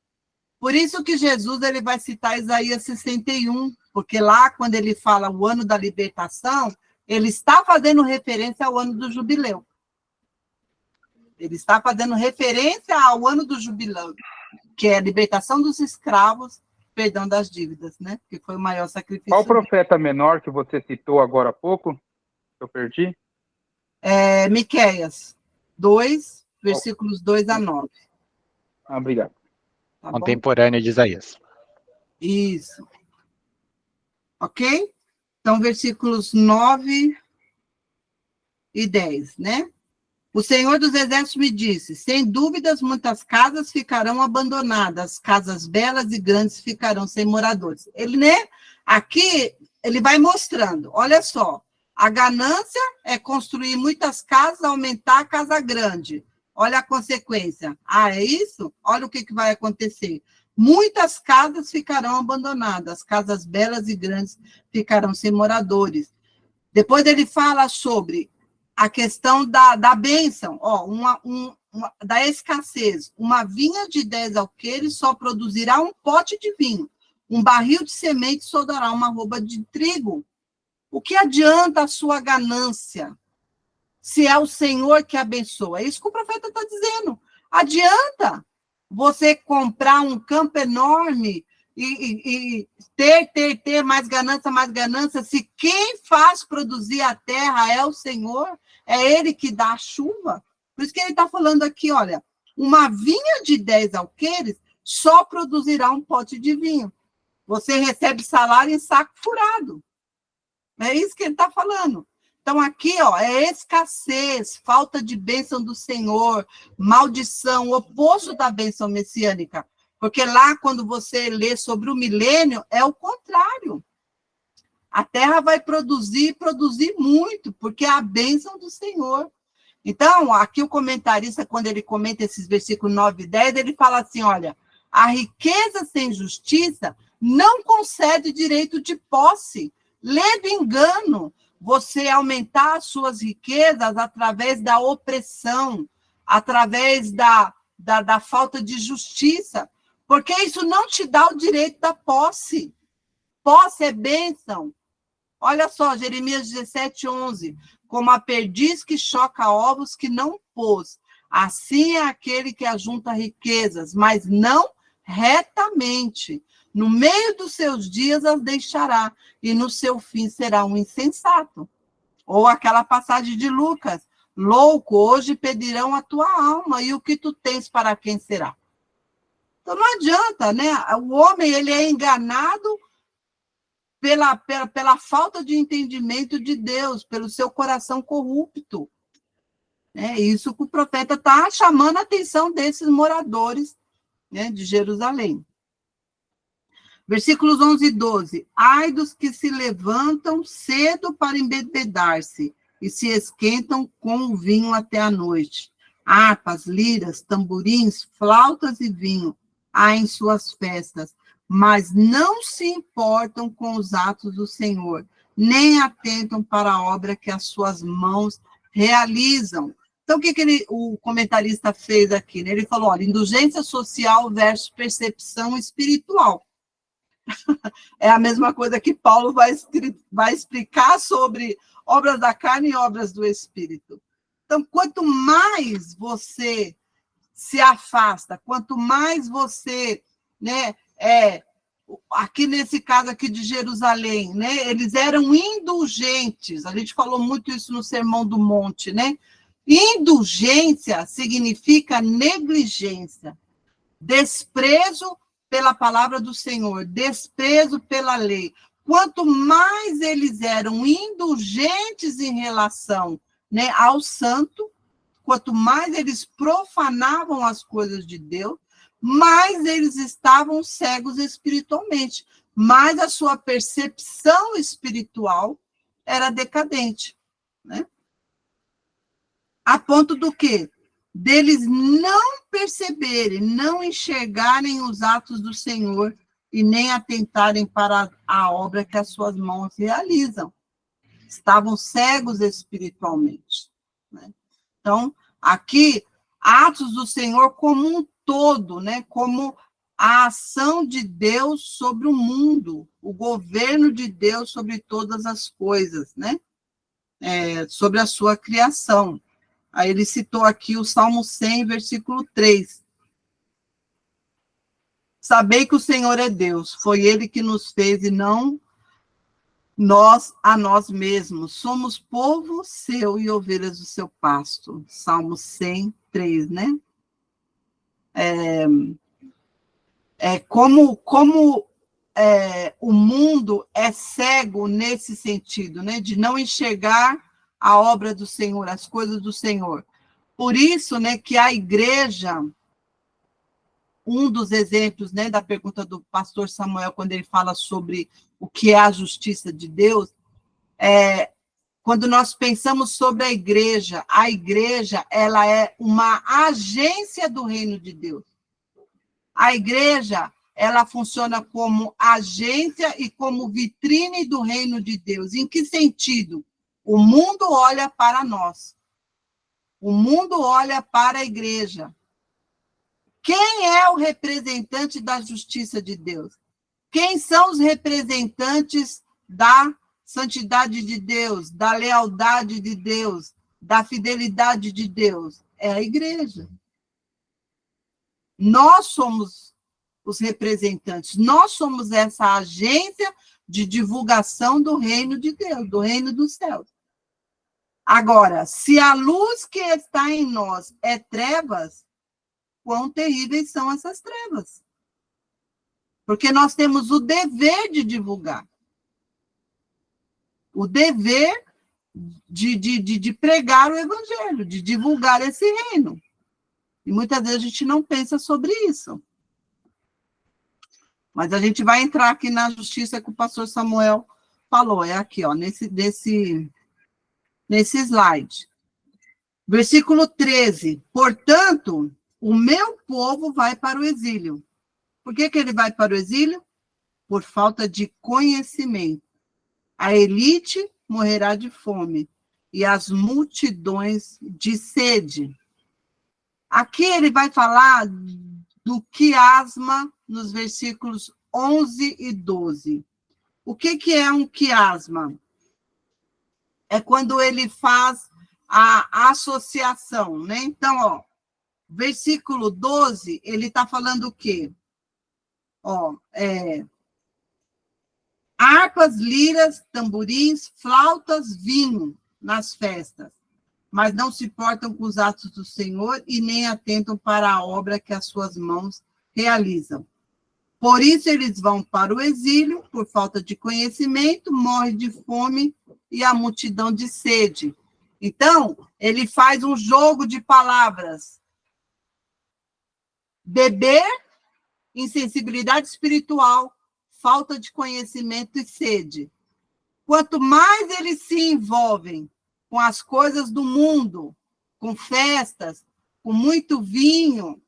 Por isso que Jesus ele vai citar Isaías 61, porque lá, quando ele fala o ano da libertação, ele está fazendo referência ao ano do jubileu. Ele está fazendo referência ao ano do jubileu, que é a libertação dos escravos, perdão das dívidas, né? Que foi o maior sacrifício. Qual profeta menor que você citou agora há pouco? Eu perdi? Miqueias 2, versículos 2 a 9. Obrigado. Tá bom? Contemporâneo de Isaías. Isso. Ok? Então, versículos 9 e 10, né? O Senhor dos Exércitos me disse, sem dúvidas, muitas casas ficarão abandonadas, casas belas e grandes ficarão sem moradores. Ele, né? Aqui, ele vai mostrando, olha só, a ganância é construir muitas casas, aumentar a casa grande. Olha a consequência. Ah, é isso? Olha o que vai acontecer. Muitas casas ficarão abandonadas, casas belas e grandes ficarão sem moradores. Depois ele fala sobre a questão da bênção, da escassez. Uma vinha de 10 alqueires só produzirá um pote de vinho. Um barril de semente só dará uma arroba de trigo. O que adianta a sua ganância, se é o Senhor que abençoa? É isso que o profeta está dizendo. Adianta você comprar um campo enorme e ter mais ganância, se quem faz produzir a terra é o Senhor, é Ele que dá a chuva. Por isso que ele está falando aqui, olha, uma vinha de 10 alqueires só produzirá um pote de vinho. Você recebe salário em saco furado. É isso que ele está falando. Então, aqui, é escassez, falta de bênção do Senhor, maldição, o oposto da bênção messiânica. Porque lá, quando você lê sobre o milênio, é o contrário. A terra vai produzir muito, porque é a bênção do Senhor. Então, aqui o comentarista, quando ele comenta esses versículos 9 e 10, ele fala assim, olha, a riqueza sem justiça não concede direito de posse. Lê do engano, você aumentar as suas riquezas através da opressão, através da falta de justiça, porque isso não te dá o direito da posse. Posse é bênção. Olha só, Jeremias 17, 11. Como a perdiz que choca ovos que não pôs, assim é aquele que ajunta riquezas, mas não retamente. No meio dos seus dias as deixará, e no seu fim será um insensato. Ou aquela passagem de Lucas, louco, hoje pedirão a tua alma, e o que tu tens para quem será? Então não adianta, né? O homem ele é enganado pela falta de entendimento de Deus, pelo seu coração corrupto. É isso que o profeta está chamando a atenção desses moradores, né, de Jerusalém. Versículos 11 e 12. Ai dos que se levantam cedo para embebedar-se e se esquentam com o vinho até a noite. Harpas, liras, tamborins, flautas e vinho há em suas festas, mas não se importam com os atos do Senhor, nem atentam para a obra que as suas mãos realizam. Então, o que o comentarista fez aqui? Ele falou, olha, indulgência social versus percepção espiritual. É a mesma coisa que Paulo vai explicar sobre obras da carne e obras do Espírito. Então, quanto mais você se afasta, quanto mais você, né, aqui nesse caso aqui de Jerusalém, né, eles eram indulgentes, a gente falou muito isso no Sermão do Monte, né? Indulgência significa negligência, desprezo pela palavra do Senhor, desprezo pela lei. Quanto mais eles eram indulgentes em relação, né, ao santo, quanto mais eles profanavam as coisas de Deus, mais eles estavam cegos espiritualmente, mais a sua percepção espiritual era decadente, né? A ponto do quê? Deles não perceberem, não enxergarem os atos do Senhor e nem atentarem para a obra que as suas mãos realizam. Estavam cegos espiritualmente, né? Então, aqui, atos do Senhor como um todo, né? Como a ação de Deus sobre o mundo, o governo de Deus sobre todas as coisas, né? Sobre a sua criação. Aí ele citou aqui o Salmo 100, versículo 3. Sabei que o Senhor é Deus, foi Ele que nos fez e não nós a nós mesmos. Somos povo seu e ovelhas do seu pasto. Salmo 100, 3, né? O mundo é cego nesse sentido, né? De não enxergar a obra do Senhor, as coisas do Senhor. Por isso, né, que a igreja, um dos exemplos, né, da pergunta do pastor Samuel, quando ele fala sobre o que é a justiça de Deus, quando nós pensamos sobre a igreja, ela é uma agência do reino de Deus. A igreja, ela funciona como agência e como vitrine do reino de Deus. Em que sentido? O mundo olha para nós. O mundo olha para a igreja. Quem é o representante da justiça de Deus? Quem são os representantes da santidade de Deus, da lealdade de Deus, da fidelidade de Deus? É a igreja. Nós somos os representantes, nós somos essa agência de divulgação do reino de Deus, do reino dos céus. Agora, se a luz que está em nós é trevas, quão terríveis são essas trevas? Porque nós temos o dever de divulgar. O dever de pregar o evangelho, de divulgar esse reino. E muitas vezes a gente não pensa sobre isso. Mas a gente vai entrar aqui na justiça que o pastor Samuel falou. É aqui, ó, nesse slide. Versículo 13. Portanto, o meu povo vai para o exílio. Por que ele vai para o exílio? Por falta de conhecimento. A elite morrerá de fome e as multidões de sede. Aqui ele vai falar do quiasma nos versículos 11 e 12. O que é um quiasma? É quando ele faz a associação, né? Então, ó, versículo 12, ele está falando o quê? Ó, harpas, liras, tamborins, flautas, vinho nas festas, mas não se portam com os atos do Senhor e nem atentam para a obra que as suas mãos realizam. Por isso eles vão para o exílio, por falta de conhecimento, morrem de fome e a multidão de sede. Então, ele faz um jogo de palavras. Beber, insensibilidade espiritual, falta de conhecimento e sede. Quanto mais eles se envolvem com as coisas do mundo, com festas, com muito vinho,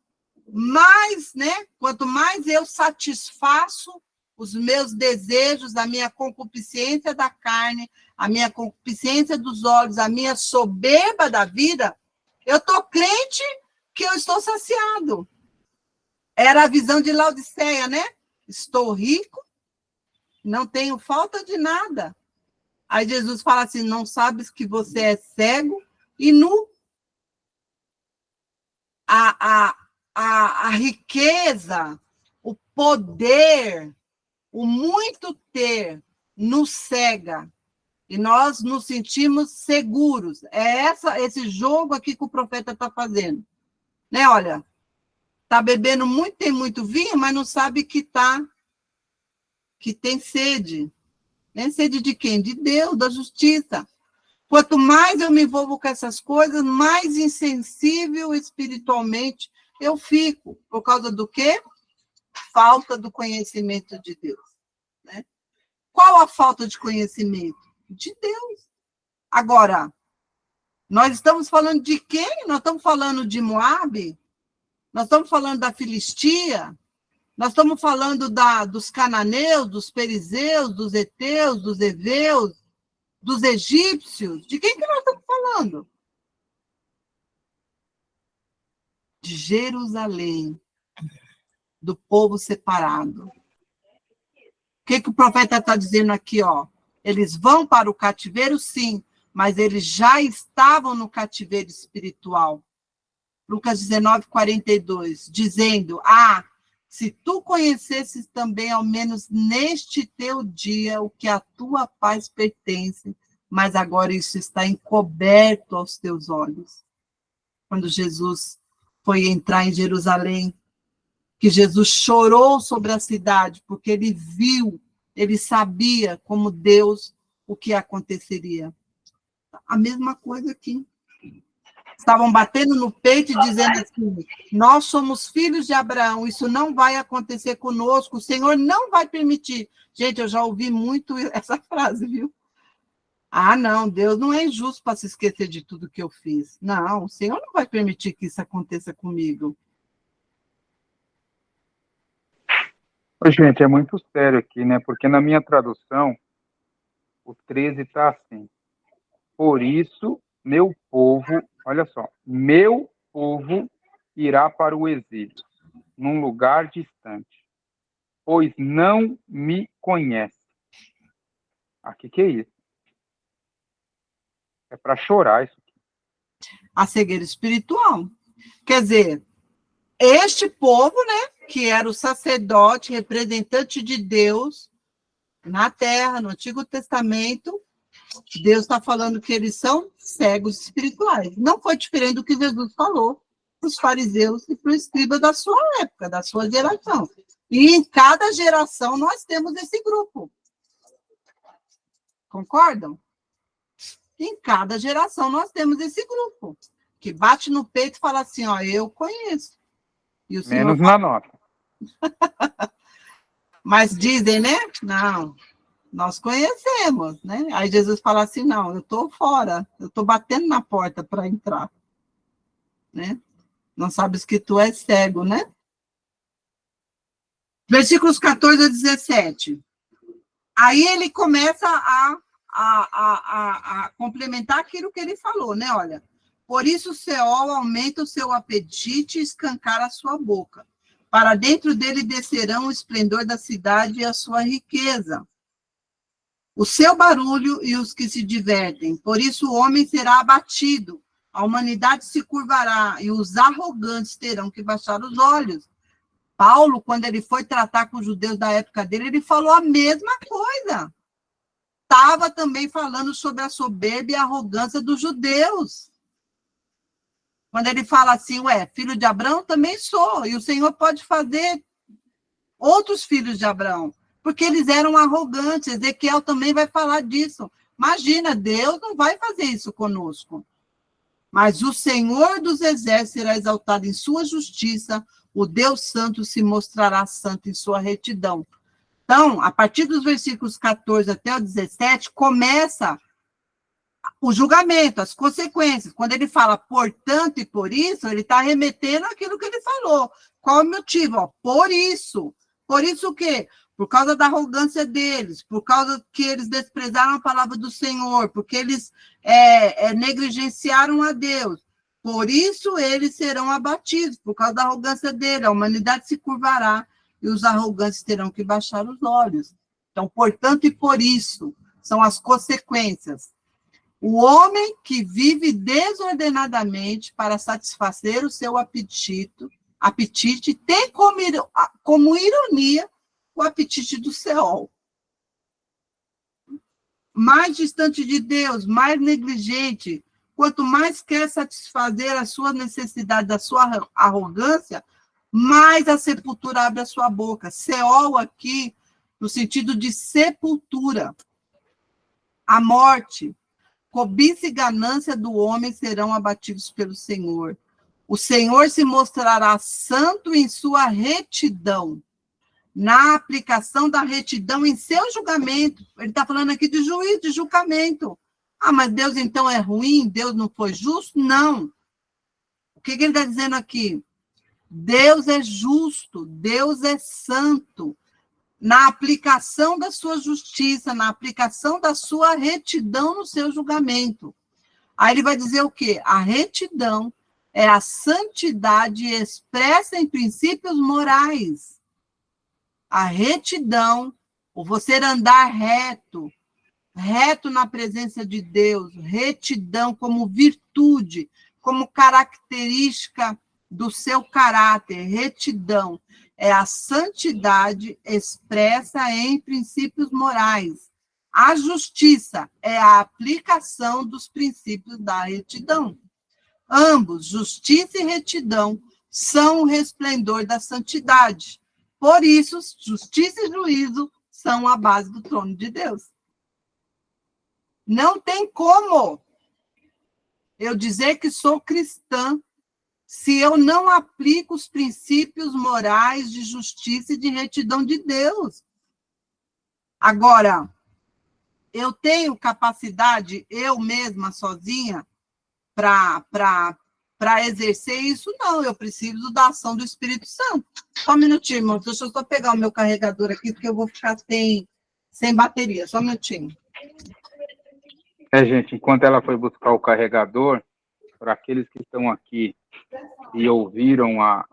mais, né? Quanto mais eu satisfaço os meus desejos, a minha concupiscência da carne, a minha concupiscência dos olhos, a minha soberba da vida, eu estou crente que eu estou saciado. Era a visão de Laodiceia, né? Estou rico, não tenho falta de nada. Aí Jesus fala assim, não sabes que você é cego e nu? A riqueza, o poder, o muito ter nos cega. E nós nos sentimos seguros. É esse jogo aqui que o profeta está fazendo. Né? Olha, está bebendo muito, tem muito vinho, mas não sabe que tem sede. Né? Sede de quem? De Deus, da justiça. Quanto mais eu me envolvo com essas coisas, mais insensível espiritualmente eu fico. Por causa do quê? Falta do conhecimento de Deus. Né? Qual a falta de conhecimento? De Deus. Agora, nós estamos falando de quem? Nós estamos falando de Moabe? Nós estamos falando da Filistia? Nós estamos falando dos cananeus, dos perizeus, dos heteus, dos heveus, dos egípcios? De quem que nós estamos falando? De Jerusalém, do povo separado. O que o profeta está dizendo aqui? Ó? Eles vão para o cativeiro, sim, mas eles já estavam no cativeiro espiritual. Lucas 19, 42, dizendo, se tu conhecesses também, ao menos neste teu dia, o que a tua paz pertence, mas agora isso está encoberto aos teus olhos. Quando Jesus foi entrar em Jerusalém, que Jesus chorou sobre a cidade, porque ele viu, ele sabia como Deus o que aconteceria. A mesma coisa aqui. Estavam batendo no peito e dizendo assim, nós somos filhos de Abraão, isso não vai acontecer conosco, o Senhor não vai permitir. Gente, eu já ouvi muito essa frase, viu? Não, Deus não é injusto para se esquecer de tudo que eu fiz. Não, o Senhor não vai permitir que isso aconteça comigo. Gente, é muito sério aqui, né? Porque na minha tradução, o 13 está assim. Por isso, meu povo, olha só, meu povo irá para o exílio, num lugar distante, pois não me conhece. Aqui que é isso? É para chorar isso aqui. A cegueira espiritual. Quer dizer, este povo, né, que era o sacerdote, representante de Deus na terra, no Antigo Testamento, Deus está falando que eles são cegos espirituais. Não foi diferente do que Jesus falou para os fariseus e para o escriba da sua época, da sua geração. E em cada geração nós temos esse grupo. Concordam? Em cada geração nós temos esse grupo, que bate no peito e fala assim, eu conheço. E o Menos na nota. Mas dizem, né? Não, nós conhecemos, né? Aí Jesus fala assim, não, eu estou fora, eu estou batendo na porta para entrar. Né? Não sabes que tu és cego, né? Versículos 14 a 17. Aí ele começa a complementar aquilo que ele falou, né? Olha, por isso o Seol aumenta o seu apetite e escancara a sua boca. Para dentro dele descerão o esplendor da cidade e a sua riqueza. O seu barulho e os que se divertem. Por isso o homem será abatido, a humanidade se curvará e os arrogantes terão que baixar os olhos. Paulo, quando ele foi tratar com os judeus da época dele, ele falou a mesma coisa. Estava também falando sobre a soberba e a arrogância dos judeus. Quando ele fala assim, filho de Abraão, também sou, e o Senhor pode fazer outros filhos de Abraão, porque eles eram arrogantes. Ezequiel também vai falar disso. Imagina, Deus não vai fazer isso conosco. Mas o Senhor dos exércitos será exaltado em sua justiça, o Deus santo se mostrará santo em sua retidão. Então, a partir dos versículos 14 até o 17, começa o julgamento, as consequências. Quando ele fala, portanto e por isso, ele está remetendo àquilo que ele falou. Qual é o motivo? Ó, por isso. Por isso o quê? Por causa da arrogância deles, por causa que eles desprezaram a palavra do Senhor, porque eles negligenciaram a Deus. Por isso eles serão abatidos, por causa da arrogância dele. A humanidade se curvará e os arrogantes terão que baixar os olhos. Então, portanto e por isso, são as consequências. O homem que vive desordenadamente para satisfazer o seu apetite tem como ironia o apetite do Seol. Mais distante de Deus, mais negligente, quanto mais quer satisfazer a sua necessidade, da sua arrogância, mais a sepultura abre a sua boca. Seol aqui, no sentido de sepultura. A morte, cobiça e ganância do homem serão abatidos pelo Senhor. O Senhor se mostrará santo em sua retidão, na aplicação da retidão em seu julgamento. Ele está falando aqui de juízo, de julgamento. Ah, mas Deus então é ruim? Deus não foi justo? Não. O que ele está dizendo aqui? Deus é justo, Deus é santo, na aplicação da sua justiça, na aplicação da sua retidão no seu julgamento. Aí ele vai dizer o quê? A retidão é a santidade expressa em princípios morais. A retidão, o você andar reto na presença de Deus, retidão como virtude, como característica do seu caráter, retidão, é a santidade expressa em princípios morais. A justiça é a aplicação dos princípios da retidão. Ambos, justiça e retidão, são o resplendor da santidade. Por isso, justiça e juízo são a base do trono de Deus. Não tem como eu dizer que sou cristã se eu não aplico os princípios morais de justiça e de retidão de Deus. Agora, eu tenho capacidade, eu mesma, sozinha, para exercer isso? Não, eu preciso da ação do Espírito Santo. Só um minutinho, irmão, deixa eu só pegar o meu carregador aqui, porque eu vou ficar sem bateria. Só um minutinho. Gente, enquanto ela foi buscar o carregador, para aqueles que estão aqui e ouviram a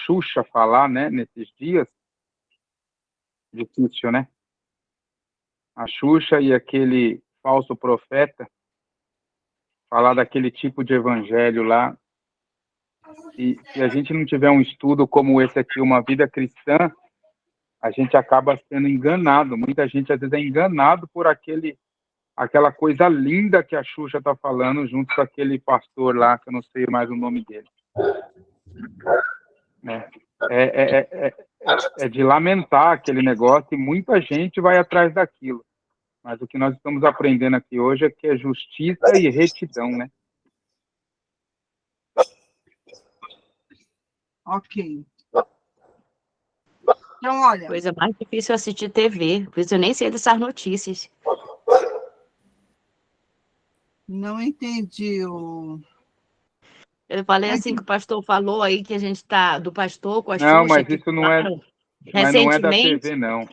Xuxa falar, né, nesses dias, difícil, né? A Xuxa e aquele falso profeta falar daquele tipo de evangelho lá. E se a gente não tiver um estudo como esse aqui, Uma Vida Cristã, a gente acaba sendo enganado. Muita gente, às vezes, é enganado por aquela coisa linda que a Xuxa está falando junto com aquele pastor lá, que eu não sei mais o nome dele. É de lamentar aquele negócio e muita gente vai atrás daquilo. Mas o que nós estamos aprendendo aqui hoje é que é justiça e retidão, né? Ok. Então, olha... Coisa mais difícil é assistir TV, por isso eu nem sei dessas notícias. Não entendi Eu falei assim que o pastor falou aí que a gente está do pastor com a Xuxa. Não, mas isso não é da TV, não.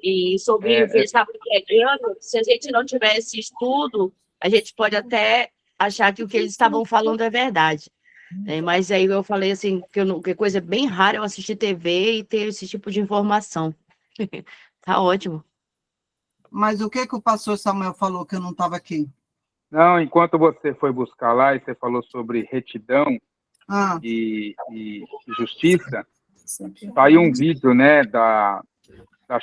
E sobre o que ele estava pregando, se a gente não tiver esse estudo, a gente pode até achar que o que eles estavam falando é verdade. Mas aí eu falei assim, que coisa bem rara eu assistir TV e ter esse tipo de informação. Tá ótimo. Mas o que o pastor Samuel falou que eu não estava aqui? Não, enquanto você foi buscar lá e você falou sobre retidão e justiça, saiu um vídeo, né, da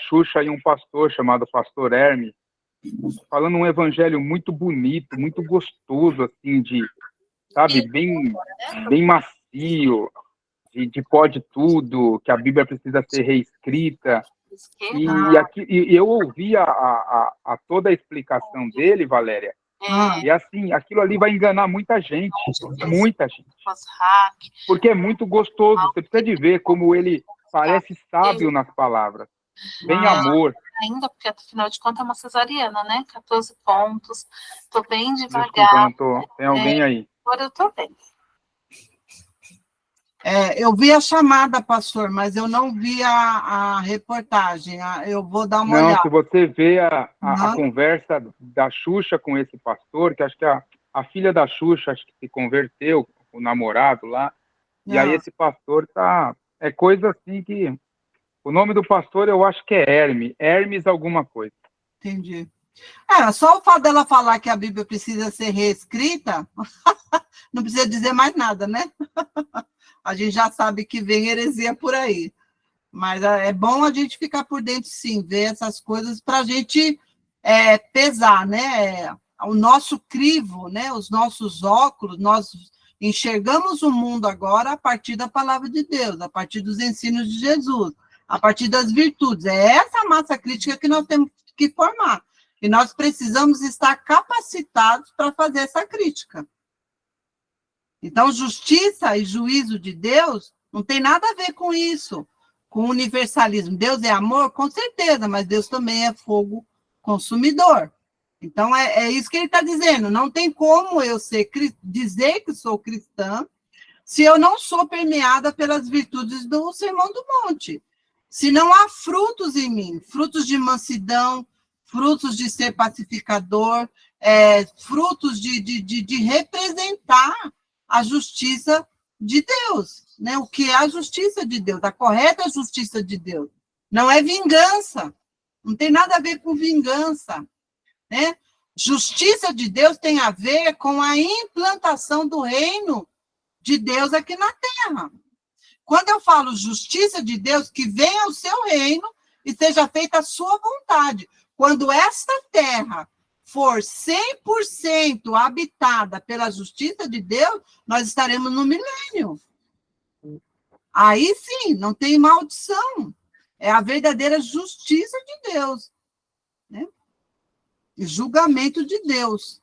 Xuxa e um pastor chamado Pastor Hermes, falando um evangelho muito bonito, muito gostoso, assim, sabe, bem macio, de pode tudo, que a Bíblia precisa ser reescrita. E eu ouvi a toda a explicação dele, Valéria, e assim, aquilo ali vai enganar muita gente, porque é muito gostoso, você precisa de ver como ele parece sábio nas palavras. Bem amor. Ainda, porque afinal de contas é uma cesariana, né? 14 pontos. Tô bem devagar. Desculpa, não tô. Tem alguém aí. Agora eu tô bem. Eu vi a chamada, pastor, mas eu não vi a reportagem. Eu vou dar uma Não, olhada. se você vê a Não. conversa da Xuxa com esse pastor, que acho que a filha da Xuxa acho que se converteu, o namorado lá, e aí esse pastor tá... É coisa assim que... O nome do pastor eu acho que é Hermes alguma coisa. Entendi. Só o fato dela falar que a Bíblia precisa ser reescrita, não precisa dizer mais nada, né? A gente já sabe que vem heresia por aí. Mas é bom a gente ficar por dentro, sim, ver essas coisas para a gente pesar, né? O nosso crivo, né? Os nossos óculos, nós enxergamos o mundo agora a partir da palavra de Deus, a partir dos ensinos de Jesus, a partir das virtudes. É essa massa crítica que nós temos que formar. E nós precisamos estar capacitados para fazer essa crítica. Então, justiça e juízo de Deus não tem nada a ver com isso, com universalismo. Deus é amor? Com certeza, mas Deus também é fogo consumidor. Então, é isso que ele está dizendo. Não tem como eu dizer que sou cristã se eu não sou permeada pelas virtudes do Sermão do Monte. Se não há frutos em mim, frutos de mansidão, frutos de ser pacificador, frutos de representar a justiça de Deus, né? O que é a justiça de Deus, a correta justiça de Deus. Não é vingança, não tem nada a ver com vingança, né? Justiça de Deus tem a ver com a implantação do reino de Deus aqui na terra. Quando eu falo justiça de Deus, que venha o seu reino e seja feita a sua vontade. Quando esta terra for 100% habitada pela justiça de Deus, nós estaremos no milênio. Aí sim, não tem maldição. É a verdadeira justiça de Deus, né? Julgamento de Deus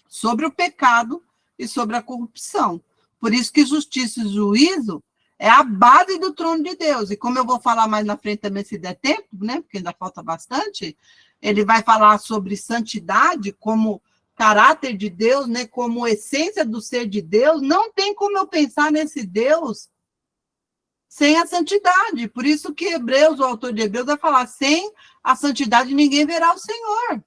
sobre o pecado e sobre a corrupção. Por isso que justiça e juízo é a base do trono de Deus. E como eu vou falar mais na frente também, se der tempo, né? Porque ainda falta bastante, ele vai falar sobre santidade como caráter de Deus, né? Como essência do ser de Deus. Não tem como eu pensar nesse Deus sem a santidade. Por isso que Hebreus, o autor de Hebreus, vai falar, sem a santidade ninguém verá o Senhor.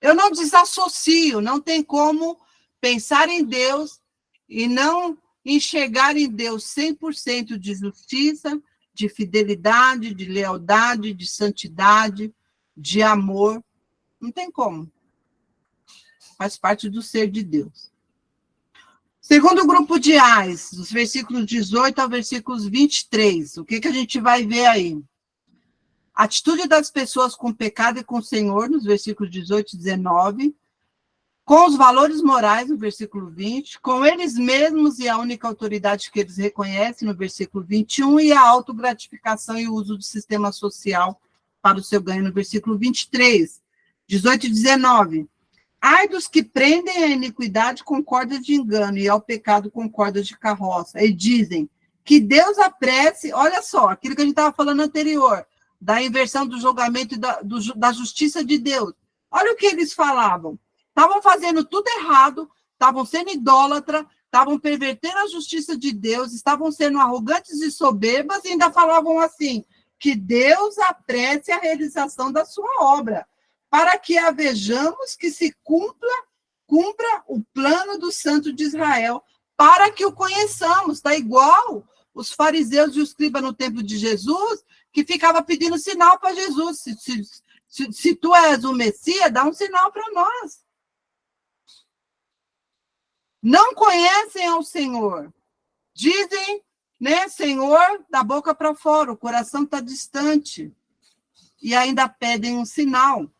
Eu não desassocio, não tem como pensar em Deus e não enxergar em Deus 100% de justiça, de fidelidade, de lealdade, de santidade, de amor. Não tem como. Faz parte do ser de Deus. Segundo grupo de ais, dos versículos 18 ao versículos 23, o que a gente vai ver aí? Atitude das pessoas com pecado e com o Senhor, nos versículos 18 e 19, com os valores morais, no versículo 20, com eles mesmos e a única autoridade que eles reconhecem, no versículo 21, e a autogratificação e o uso do sistema social para o seu ganho, no versículo 23, 18 e 19. Ai dos que prendem a iniquidade com cordas de engano e ao pecado com cordas de carroça, e dizem que Deus apresse, olha só, aquilo que a gente estava falando anterior, da inversão do julgamento e da justiça de Deus. Olha o que eles falavam. Estavam fazendo tudo errado, estavam sendo idólatras, estavam pervertendo a justiça de Deus, estavam sendo arrogantes e soberbas e ainda falavam assim, que Deus apresse a realização da sua obra, para que a vejamos que se cumpra o plano do Santo de Israel, para que o conheçamos. Está igual os fariseus e os escribas no tempo de Jesus, que ficava pedindo sinal para Jesus. Se tu és o Messias, dá um sinal para nós. Não conhecem ao Senhor. Dizem, né, Senhor, da boca para fora, o coração está distante. E ainda pedem um sinal.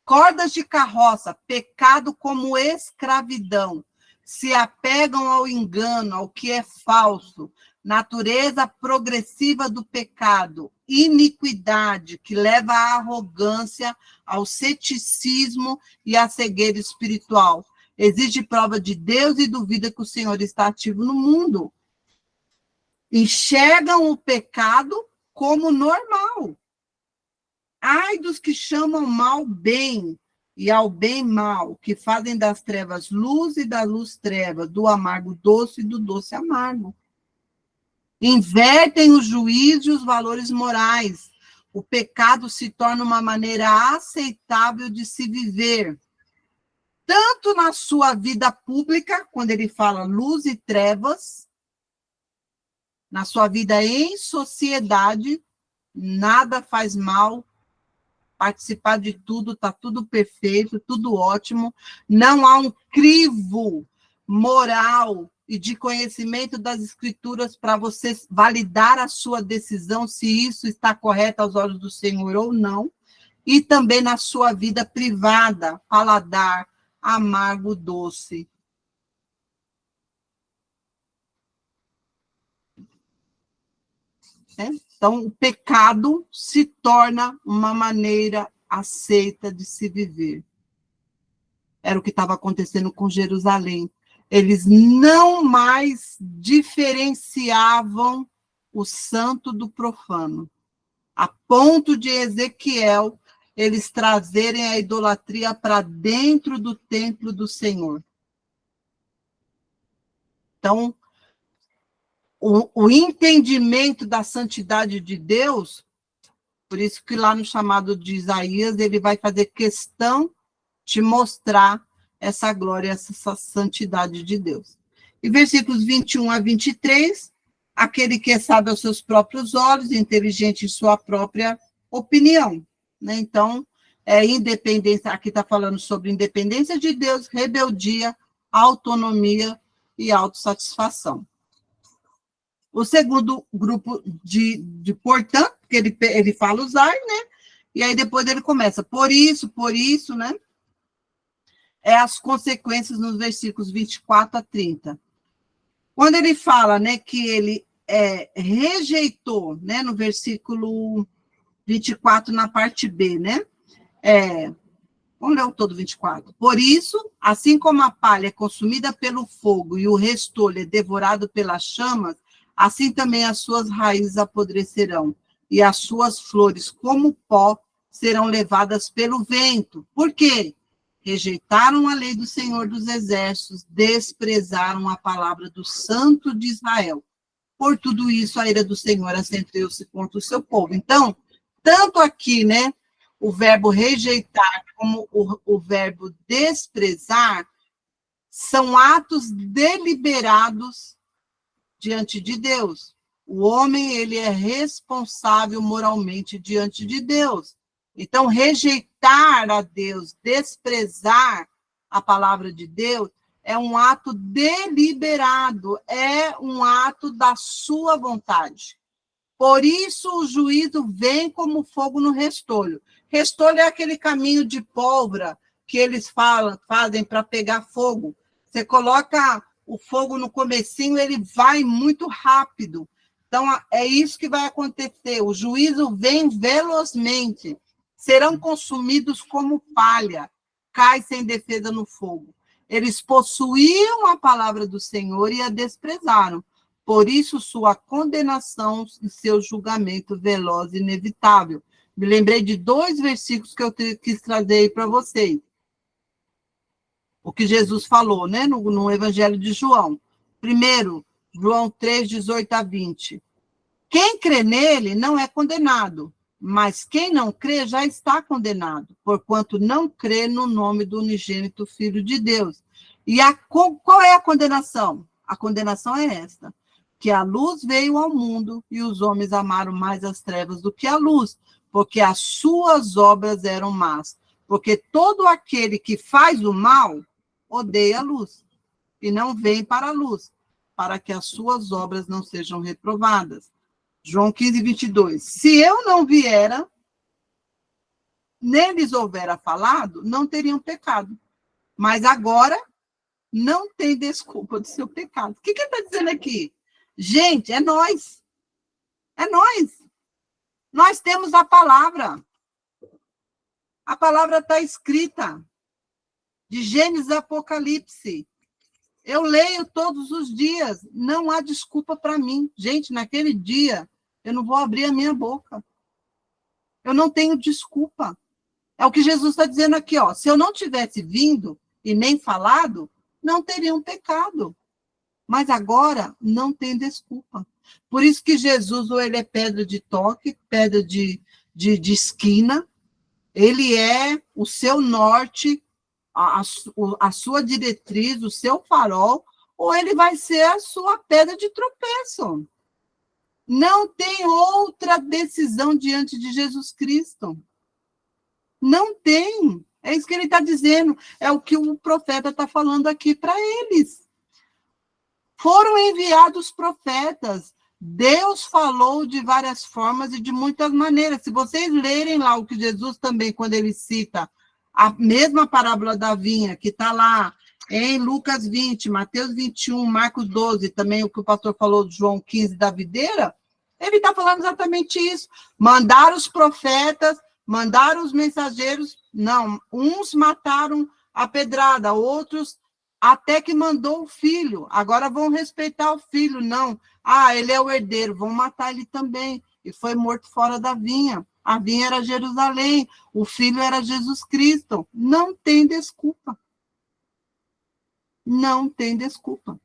Cordas de carroça, pecado como escravidão. Se apegam ao engano, ao que é falso. Natureza progressiva do pecado. Iniquidade, que leva à arrogância, ao ceticismo e à cegueira espiritual. Exige prova de Deus e duvida que o Senhor está ativo no mundo. enxergam o pecado como normal. Ai dos que chamam mal bem e ao bem mal, que fazem das trevas luz e da luz trevas, do amargo doce e do doce amargo. Invertem o juízo e os valores morais. O pecado se torna uma maneira aceitável de se viver, tanto na sua vida pública, quando ele fala luz e trevas, na sua vida em sociedade, nada faz mal, participar de tudo, está tudo perfeito, tudo ótimo, não há um crivo moral e de conhecimento das escrituras para você validar a sua decisão, se isso está correto aos olhos do Senhor ou não, e também na sua vida privada, paladar, amargo, doce. Então, o pecado se torna uma maneira aceita de se viver. Era o que estava acontecendo com Jerusalém. Eles não mais diferenciavam o santo do profano, a ponto de Ezequiel, eles trazerem a idolatria para dentro do templo do Senhor. Então, o entendimento da santidade de Deus, por isso que lá no chamado de Isaías, ele vai fazer questão de mostrar essa glória, essa santidade de Deus. E versículos 21 a 23, aquele que é sábio aos seus próprios olhos, inteligente em sua própria opinião. Né? Então, independência, aqui está falando sobre independência de Deus, rebeldia, autonomia e autossatisfação. O segundo grupo de portanto, que ele fala usar, né? E aí depois ele começa, por isso, né? As consequências nos versículos 24 a 30. Quando ele fala, né, que ele rejeitou, né, no versículo 24, na parte B, né? Vamos ler o todo 24. Por isso, assim como a palha é consumida pelo fogo e o restolho é devorado pelas chamas, assim também as suas raízes apodrecerão, e as suas flores, como pó, serão levadas pelo vento. Por quê? Rejeitaram a lei do Senhor dos Exércitos, desprezaram a palavra do Santo de Israel. Por tudo isso, a ira do Senhor acendeu-se contra o seu povo. Então, tanto aqui, né, o verbo rejeitar como o verbo desprezar são atos deliberados diante de Deus. O homem, ele é responsável moralmente diante de Deus. Então, rejeitar a Deus, desprezar a palavra de Deus, é um ato deliberado, é um ato da sua vontade. Por isso, o juízo vem como fogo no restolho. Restolho é aquele caminho de pólvora que eles fazem para pegar fogo. Você coloca o fogo no comecinho, ele vai muito rápido. Então, é isso que vai acontecer. O juízo vem velozmente. Serão consumidos como palha, cai sem defesa no fogo. Eles possuíam a palavra do Senhor e a desprezaram. Por isso, sua condenação e seu julgamento veloz e inevitável. Me lembrei de 2 versículos que eu quis trazer aí para vocês. O que Jesus falou, né, no Evangelho de João. Primeiro, João 3, 18 a 20. Quem crê nele não é condenado, mas quem não crê já está condenado, porquanto não crê no nome do unigênito Filho de Deus. E qual é a condenação? A condenação é esta, que a luz veio ao mundo e os homens amaram mais as trevas do que a luz, porque as suas obras eram más. Porque todo aquele que faz o mal odeia a luz e não vem para a luz, para que as suas obras não sejam reprovadas. João 15, 22. Se eu não viera, nem lhes houvera falado, não teriam pecado. Mas agora não tem desculpa do seu pecado. O que ele está dizendo aqui? Gente, é nós. É nós. Nós temos a palavra. A palavra está escrita. De Gênesis a Apocalipse. Eu leio todos os dias, não há desculpa para mim. Gente, naquele dia, eu não vou abrir a minha boca. Eu não tenho desculpa. É o que Jesus está dizendo aqui, ó. Se eu não tivesse vindo e nem falado, não teria um pecado. Mas agora não tem desculpa. Por isso que Jesus, ou ele é pedra de toque, pedra de esquina, ele é o seu norte, a sua diretriz, o seu farol, ou ele vai ser a sua pedra de tropeço. Não tem outra decisão diante de Jesus Cristo. Não tem. É isso que ele está dizendo. É o que o profeta está falando aqui para eles. Foram enviados profetas. Deus falou de várias formas e de muitas maneiras. Se vocês lerem lá o que Jesus também, quando ele cita a mesma parábola da vinha, que está lá em Lucas 20, Mateus 21, Marcos 12, também o que o pastor falou de João 15 da videira, ele está falando exatamente isso. Mandaram os profetas, mandaram os mensageiros, não, uns mataram a pedrada, outros até que mandou o filho, agora vão respeitar o filho, não, ele é o herdeiro, vão matar ele também, e foi morto fora da vinha, a vinha era Jerusalém, o filho era Jesus Cristo, não tem desculpa, não tem desculpa.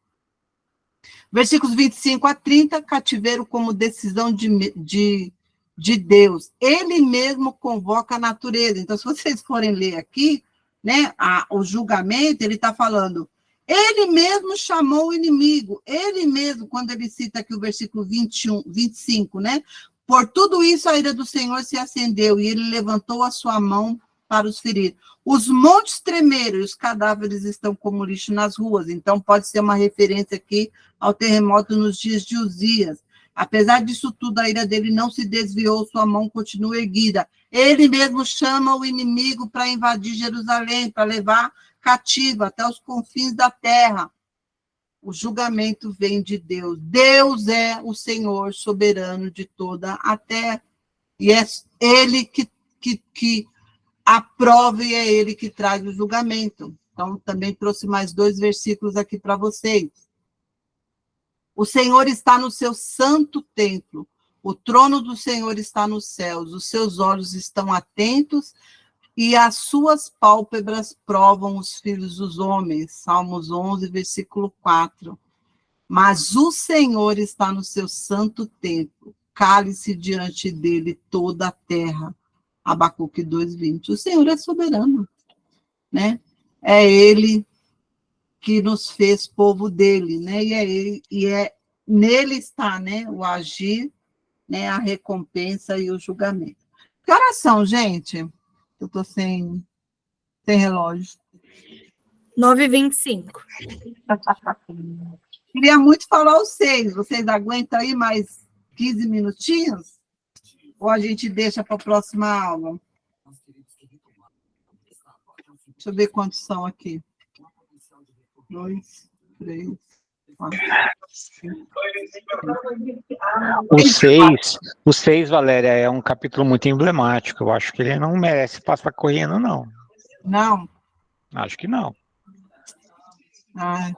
Versículos 25 a 30, cativeiro como decisão de Deus. Ele mesmo convoca a natureza. Então, se vocês forem ler aqui, né, o julgamento, ele está falando, ele mesmo chamou o inimigo, ele mesmo, quando ele cita aqui o versículo 25, né, por tudo isso a ira do Senhor se acendeu, e ele levantou a sua mão para os ferir. Os montes tremeram, e os cadáveres estão como lixo nas ruas. Então, pode ser uma referência aqui ao terremoto nos dias de Uzias. Apesar disso tudo, a ira dele não se desviou, sua mão continua erguida. Ele mesmo chama o inimigo para invadir Jerusalém, para levar cativo até os confins da terra. O julgamento vem de Deus. Deus é o Senhor soberano de toda a terra. E é ele que aprova e é ele que traz o julgamento. Então, também trouxe mais 2 versículos aqui para vocês. O Senhor está no seu santo templo, o trono do Senhor está nos céus, os seus olhos estão atentos e as suas pálpebras provam os filhos dos homens. Salmos 11, versículo 4. Mas o Senhor está no seu santo templo, cale-se diante dele toda a terra. Abacuque 2:20. O Senhor é soberano, né? É ele que nos fez povo dele, né? Nele está, né, o agir, né, a recompensa e o julgamento. Que horas são, gente? Eu estou sem relógio. 9h25. Queria muito falar os 6. Vocês aguentam aí mais 15 minutinhos? Ou a gente deixa para a próxima aula? Deixa eu ver quantos são aqui. 2, 3, 4. O 6, Valéria, é um capítulo muito emblemático. Eu acho que ele não merece passar correndo, não. Não? Acho que não. Vai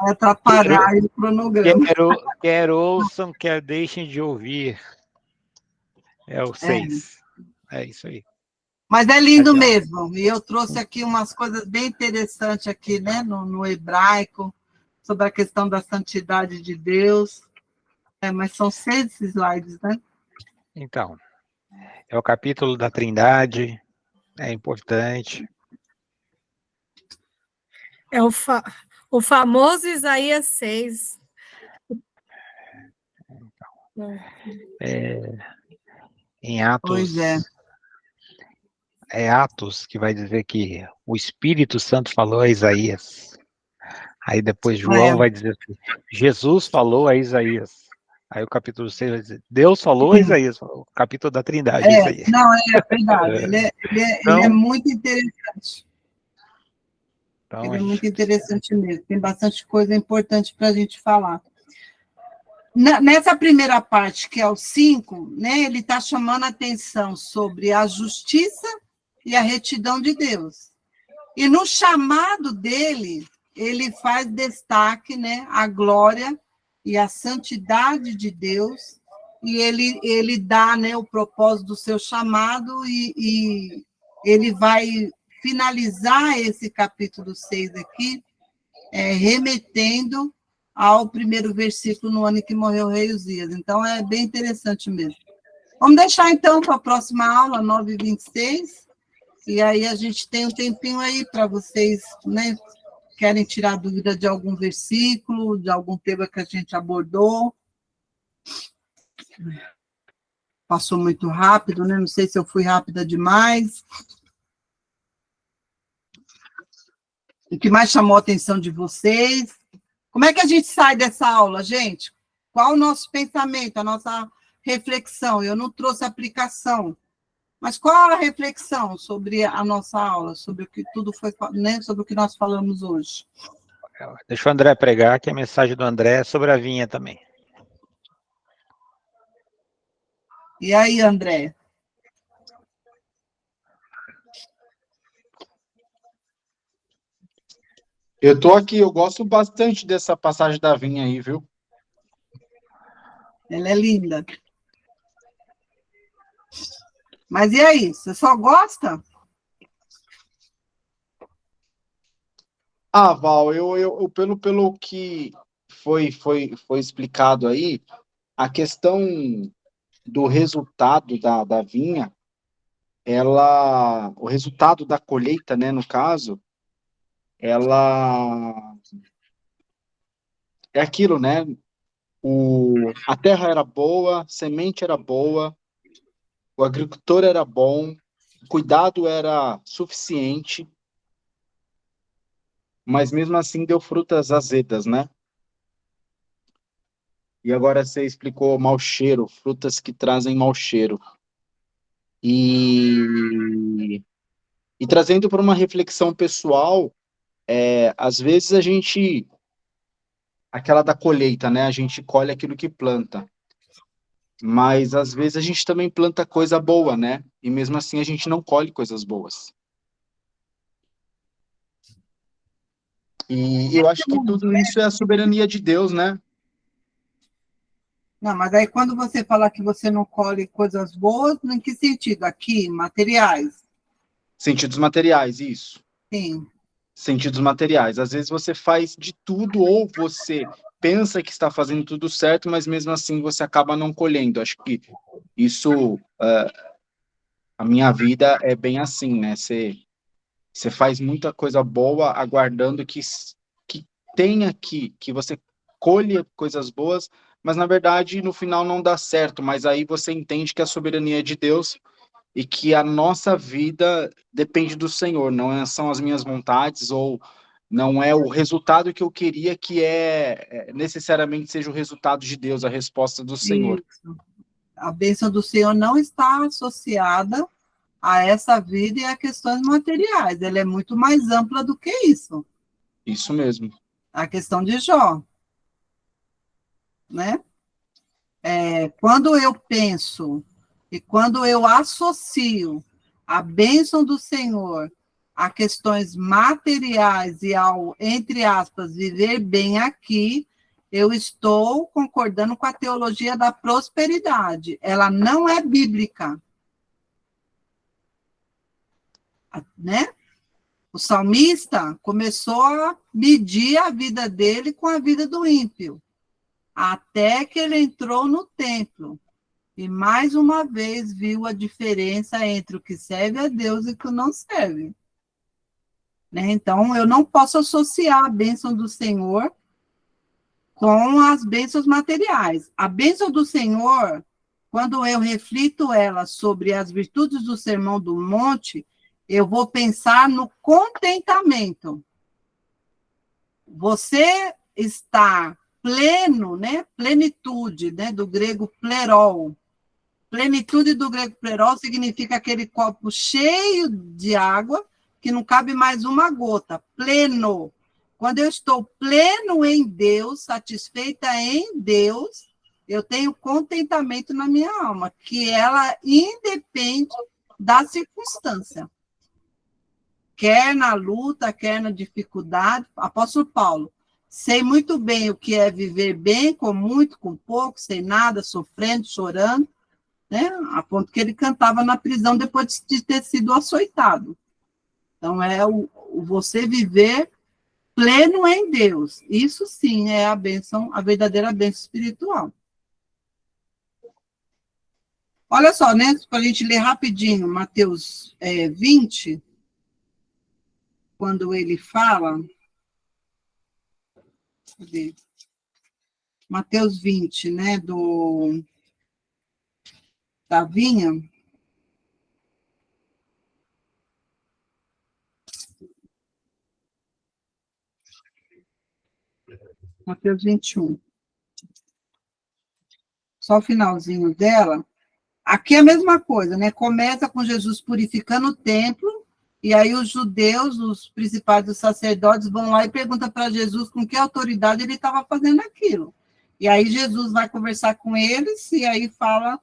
atrapalhar aí o cronograma. Quer ouçam, quer deixem de ouvir. É o 6. É isso aí. Mas é lindo mesmo. E eu trouxe aqui umas coisas bem interessantes aqui, né, no hebraico, sobre a questão da santidade de Deus. Mas são 6 slides, né? Então, é o capítulo da Trindade, é importante. É o famoso Isaías 6. Em Atos, Pois é. É Atos que vai dizer que o Espírito Santo falou a Isaías. Aí depois João vai dizer assim, Jesus falou a Isaías. Aí o capítulo 6 vai dizer, Deus falou a Isaías, o capítulo da Trindade. Isso aí. Não, é verdade. Ele é muito interessante. Então, Ele é muito interessante mesmo. Tem bastante coisa importante para a gente falar. Nessa primeira parte, que é o 5, né, ele está chamando a atenção sobre a justiça e a retidão de Deus. E no chamado dele, ele faz destaque, né, à glória e à santidade de Deus, e ele dá, né, o propósito do seu chamado, e ele vai finalizar esse capítulo 6 aqui, remetendo ao primeiro versículo no ano em que morreu o rei Uzias. Então, é bem interessante mesmo. Vamos deixar, então, para a próxima aula, 9h26, e aí a gente tem um tempinho aí para vocês, né, querem tirar dúvida de algum versículo, de algum tema que a gente abordou. Passou muito rápido, né? Não sei se eu fui rápida demais. O que mais chamou a atenção de vocês? Como é que a gente sai dessa aula, gente? Qual o nosso pensamento, a nossa reflexão? Eu não trouxe aplicação, mas qual a reflexão sobre a nossa aula, sobre o que tudo foi, né, sobre o que nós falamos hoje? Deixa o André pregar, que a mensagem do André é sobre a vinha também. E aí, André? Eu tô aqui, eu gosto bastante dessa passagem da vinha aí, viu? Ela é linda. Mas e aí, você só gosta? Ah, Val, eu pelo que foi explicado aí, a questão do resultado da vinha, o resultado da colheita, né, no caso, ela é aquilo, né? A terra era boa, a semente era boa, o agricultor era bom, o cuidado era suficiente, mas mesmo assim deu frutas azedas, né? E agora você explicou mau cheiro, frutas que trazem mau cheiro. E trazendo para uma reflexão pessoal, às vezes aquela da colheita, né? A gente colhe aquilo que planta. Mas às vezes a gente também planta coisa boa, né? E mesmo assim a gente não colhe coisas boas. E eu acho que tudo isso é a soberania de Deus, né? Não, mas aí quando você fala que você não colhe coisas boas, em que sentido? Aqui, materiais? Sentidos materiais, isso. Sim. Sentidos materiais. Às vezes você faz de tudo, ou você pensa que está fazendo tudo certo, mas mesmo assim você acaba não colhendo. Acho que isso, a minha vida é bem assim, né? Você faz muita coisa boa, aguardando que tenha que você colhe coisas boas, mas na verdade no final não dá certo. Mas aí você entende que a soberania é de Deus e que a nossa vida depende do Senhor, não são as minhas vontades, ou não é o resultado que eu queria que necessariamente seja o resultado de Deus, a resposta do Senhor. Isso. A bênção do Senhor não está associada a essa vida e a questões materiais. Ela é muito mais ampla do que isso. Isso mesmo. A questão de Jó, né? Quando eu penso e quando eu associo a bênção do Senhor a questões materiais e ao, entre aspas, viver bem aqui, eu estou concordando com a teologia da prosperidade. Ela não é bíblica. Né? O salmista começou a medir a vida dele com a vida do ímpio, até que ele entrou no templo e mais uma vez viu a diferença entre o que serve a Deus e o que não serve. Né? Então, eu não posso associar a bênção do Senhor com as bênçãos materiais. A bênção do Senhor, quando eu reflito ela sobre as virtudes do Sermão do Monte, eu vou pensar no contentamento. Você está pleno, né? Plenitude, né? Do grego plerol. Plenitude do grego plerol significa aquele copo cheio de água que não cabe mais uma gota. Pleno. Quando eu estou pleno em Deus, satisfeita em Deus, eu tenho contentamento na minha alma, que ela independe da circunstância. quer na luta, quer na dificuldade. Apóstolo Paulo, sei muito bem o que é viver bem, com muito, com pouco, sem nada, sofrendo, chorando, né? A ponto que ele cantava na prisão depois de ter sido açoitado. Então, é o você viver pleno em Deus. Isso sim é a bênção, a verdadeira bênção espiritual. Olha só, né? Para a gente ler rapidinho, Mateus 20, quando ele fala. Cadê? Mateus 20, né? Da vinha. Mateus 21. Só o finalzinho dela. Aqui é a mesma coisa, né? Começa com Jesus purificando o templo, e aí os judeus, os principais dos sacerdotes, vão lá e perguntam para Jesus com que autoridade ele estava fazendo aquilo. E aí Jesus vai conversar com eles, e aí fala,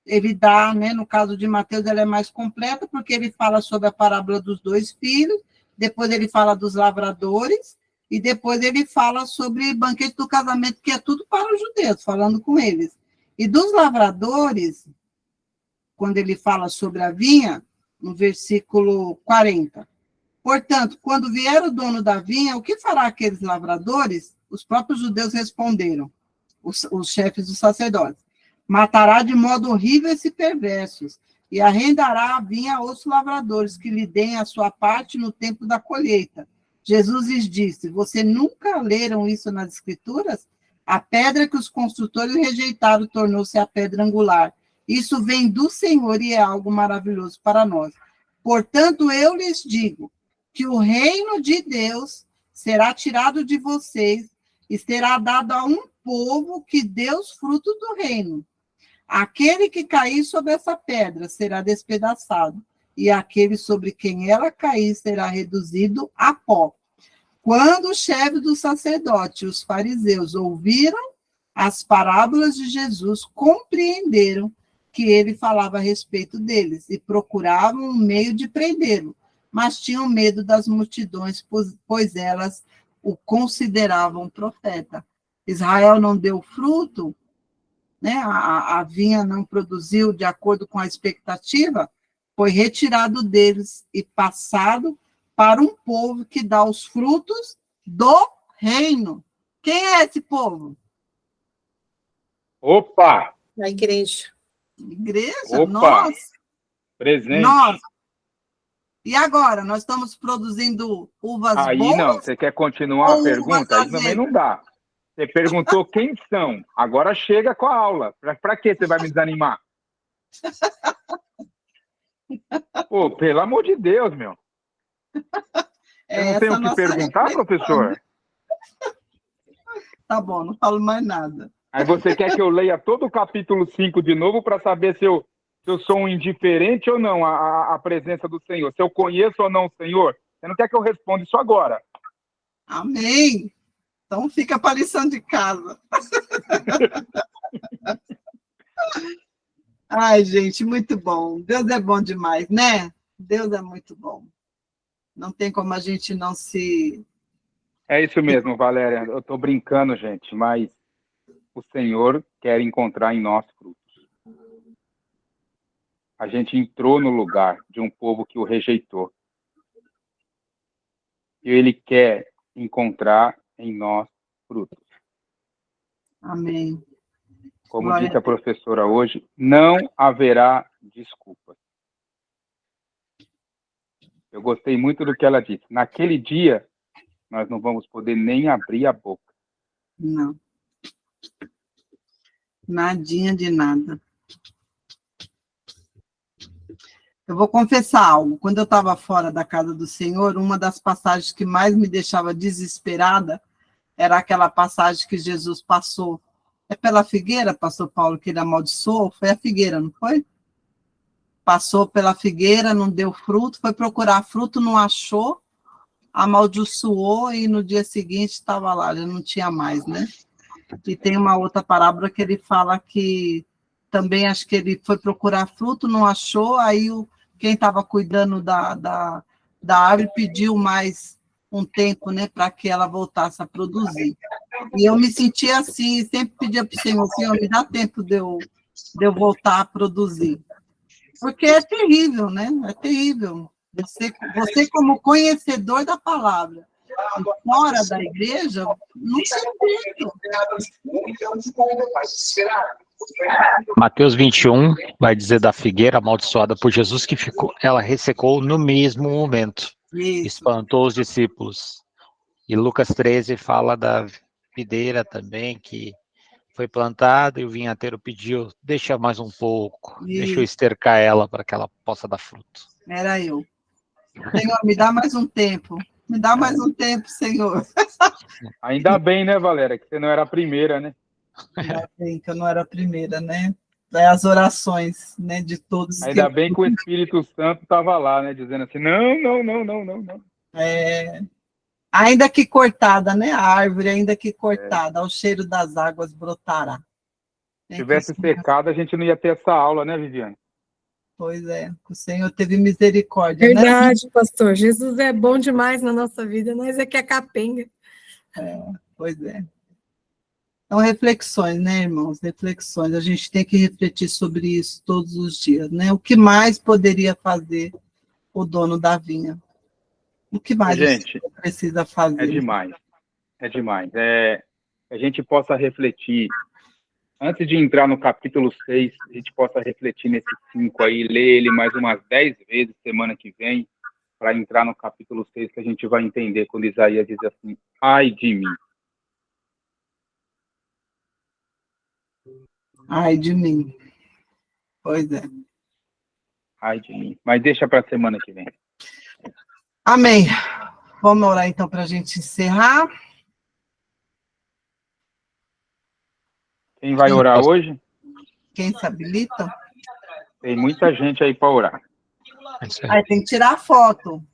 ele dá, né? No caso de Mateus, ela é mais completa, porque ele fala sobre a parábola dos 2 filhos, depois ele fala dos lavradores, e depois ele fala sobre o banquete do casamento, que é tudo para os judeus, falando com eles. E dos lavradores, quando ele fala sobre a vinha, no versículo 40. Portanto, quando vier o dono da vinha, o que fará aqueles lavradores? Os próprios judeus responderam, os chefes dos sacerdotes. Matará de modo horrível esses perversos, e arrendará a vinha aos lavradores, que lhe deem a sua parte no tempo da colheita. Jesus lhes disse, você nunca leram isso nas Escrituras? A pedra que os construtores rejeitaram tornou-se a pedra angular. Isso vem do Senhor e é algo maravilhoso para nós. Portanto, eu lhes digo que o reino de Deus será tirado de vocês e será dado a um povo que deu os frutos do reino. Aquele que cair sobre essa pedra será despedaçado, e aquele sobre quem ela cair será reduzido a pó. Quando os chefes do sacerdote e os fariseus ouviram as parábolas de Jesus, compreenderam que ele falava a respeito deles e procuravam um meio de prendê-lo, mas tinham medo das multidões, pois elas o consideravam profeta. Israel não deu fruto, né? A vinha não produziu de acordo com a expectativa, foi retirado deles e passado para um povo que dá os frutos do reino. Quem é esse povo? Opa! A igreja. Igreja, Opa! nós. Presente. Nós. E agora, nós estamos produzindo uvas Aí boas? não, você quer continuar a ou pergunta? Aí uvas também azedas? não dá. Você perguntou quem são, agora chega com a aula. Para que você vai me desanimar? Pô, pelo amor de Deus, meu. Eu não tenho o que perguntar, professor? Tá bom, não falo mais nada. Aí você quer que eu leia todo o capítulo 5 de novo para saber se eu sou um indiferente ou não à presença do Senhor? Se eu conheço ou não o Senhor? Você não quer que eu responda isso agora? Amém. Então fica para a lição de casa. Ai, gente, muito bom. Deus é bom demais, né? Deus é muito bom. Não tem como a gente não se... É isso mesmo, Valéria. Eu estou brincando, gente, mas o Senhor quer encontrar em nós frutos. A gente entrou no lugar de um povo que o rejeitou. E Ele quer encontrar em nós frutos. Amém. Como Glória disse a a professora hoje, não haverá desculpas. Eu gostei muito do que ela disse. Naquele dia, nós não vamos poder nem abrir a boca. Não. Nadinha de nada. Eu vou confessar algo. Quando eu estava fora da casa do Senhor, uma das passagens que mais me deixava desesperada era aquela passagem que Jesus passou. É pela figueira, pastor Paulo, que ele amaldiçoou? Foi a figueira, não foi? Passou pela figueira, não deu fruto, foi procurar fruto, não achou, amaldiçoou e no dia seguinte estava lá, ele não tinha mais, né? E tem uma outra parábola que ele fala que também acho que ele foi procurar fruto, não achou, aí quem estava cuidando da árvore, pediu mais um tempo, né, para que ela voltasse a produzir. E eu me sentia assim, sempre pedia para o Senhor, Senhor, me dá tempo de eu voltar a produzir. Porque é terrível, né? É terrível. Você como conhecedor da palavra, e fora da igreja, não se entende. Mateus 21 vai dizer da figueira amaldiçoada por Jesus que ela ressecou no mesmo momento. Isso. Espantou os discípulos. E Lucas 13 fala da videira também, que foi plantada e o vinhateiro pediu, deixa mais um pouco, deixa eu estercar ela para que ela possa dar fruto. Era eu. Senhor, me dá mais um tempo. Me dá mais um tempo, Senhor. Ainda bem, né, Valéria, que você não era a primeira, né? Ainda bem que eu não era a primeira, né? As orações, né, de todos. Ainda bem que o Espírito Santo estava lá, né, dizendo assim, não. Ainda que cortada, né, a árvore, ainda que cortada, ao cheiro das águas brotará. Se tivesse secado, a gente não ia ter essa aula, né, Viviane? Pois é, o Senhor teve misericórdia, Verdade, né? pastor. Jesus é bom demais na nossa vida, nós é que é capenga. Pois é. Então, reflexões, né, irmãos? Reflexões. A gente tem que refletir sobre isso todos os dias, né? O que mais poderia fazer o dono da vinha? O que mais gente, você precisa fazer? É demais. A gente possa refletir, antes de entrar no capítulo 6, a gente possa refletir nesse 5 aí, ler ele mais umas 10 vezes semana que vem, para entrar no capítulo 6, que a gente vai entender quando Isaías diz assim, ai de mim. Ai de mim. Pois é. Ai de mim. Mas deixa para a semana que vem. Amém. Vamos orar então para a gente encerrar. Quem vai orar hoje? Quem se habilita? Tem muita gente aí para orar. Aí tem que tirar a foto.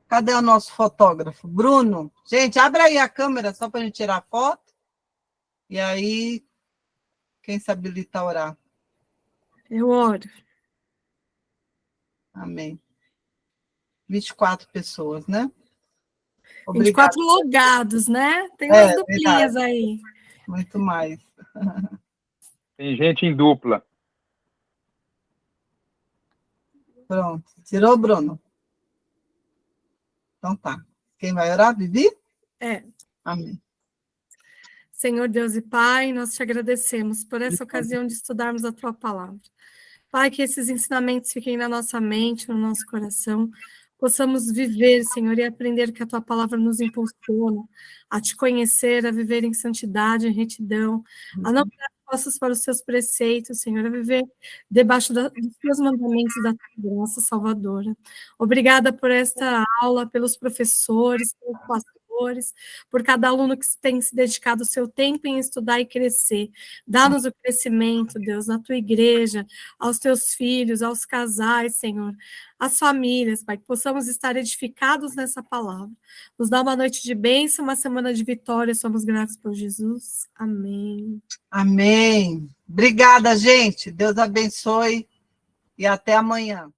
Cadê o nosso fotógrafo? Bruno, gente, abre aí a câmera só para a gente tirar a foto. E aí, quem se habilita a orar? Eu oro. Amém. 24 pessoas, né? Obrigada. 24 logados, né? Tem umas duplinhas verdade. aí. Muito mais. Tem gente em dupla. Pronto. Tirou, Bruno? Então tá. Quem vai orar? Vivi? Amém. Senhor Deus e Pai, nós te agradecemos por essa ocasião de estudarmos a tua palavra. Pai, que esses ensinamentos fiquem na nossa mente, no nosso coração, possamos viver, Senhor, e aprender que a tua palavra nos impulsiona a te conhecer, a viver em santidade, em retidão, a não dar costas para os seus preceitos, Senhor, a viver debaixo dos teus mandamentos da tua graça salvadora. Obrigada por esta aula, pelos professores, pelos pastores, por cada aluno que tem se dedicado o seu tempo em estudar e crescer. Dá-nos o crescimento, Deus, na tua igreja, aos teus filhos, aos casais, Senhor, às famílias, Pai, que possamos estar edificados nessa palavra. Nos dá uma noite de bênção, uma semana de vitória, somos gratos por Jesus. Amém. Amém. Obrigada, gente. Deus abençoe e até amanhã.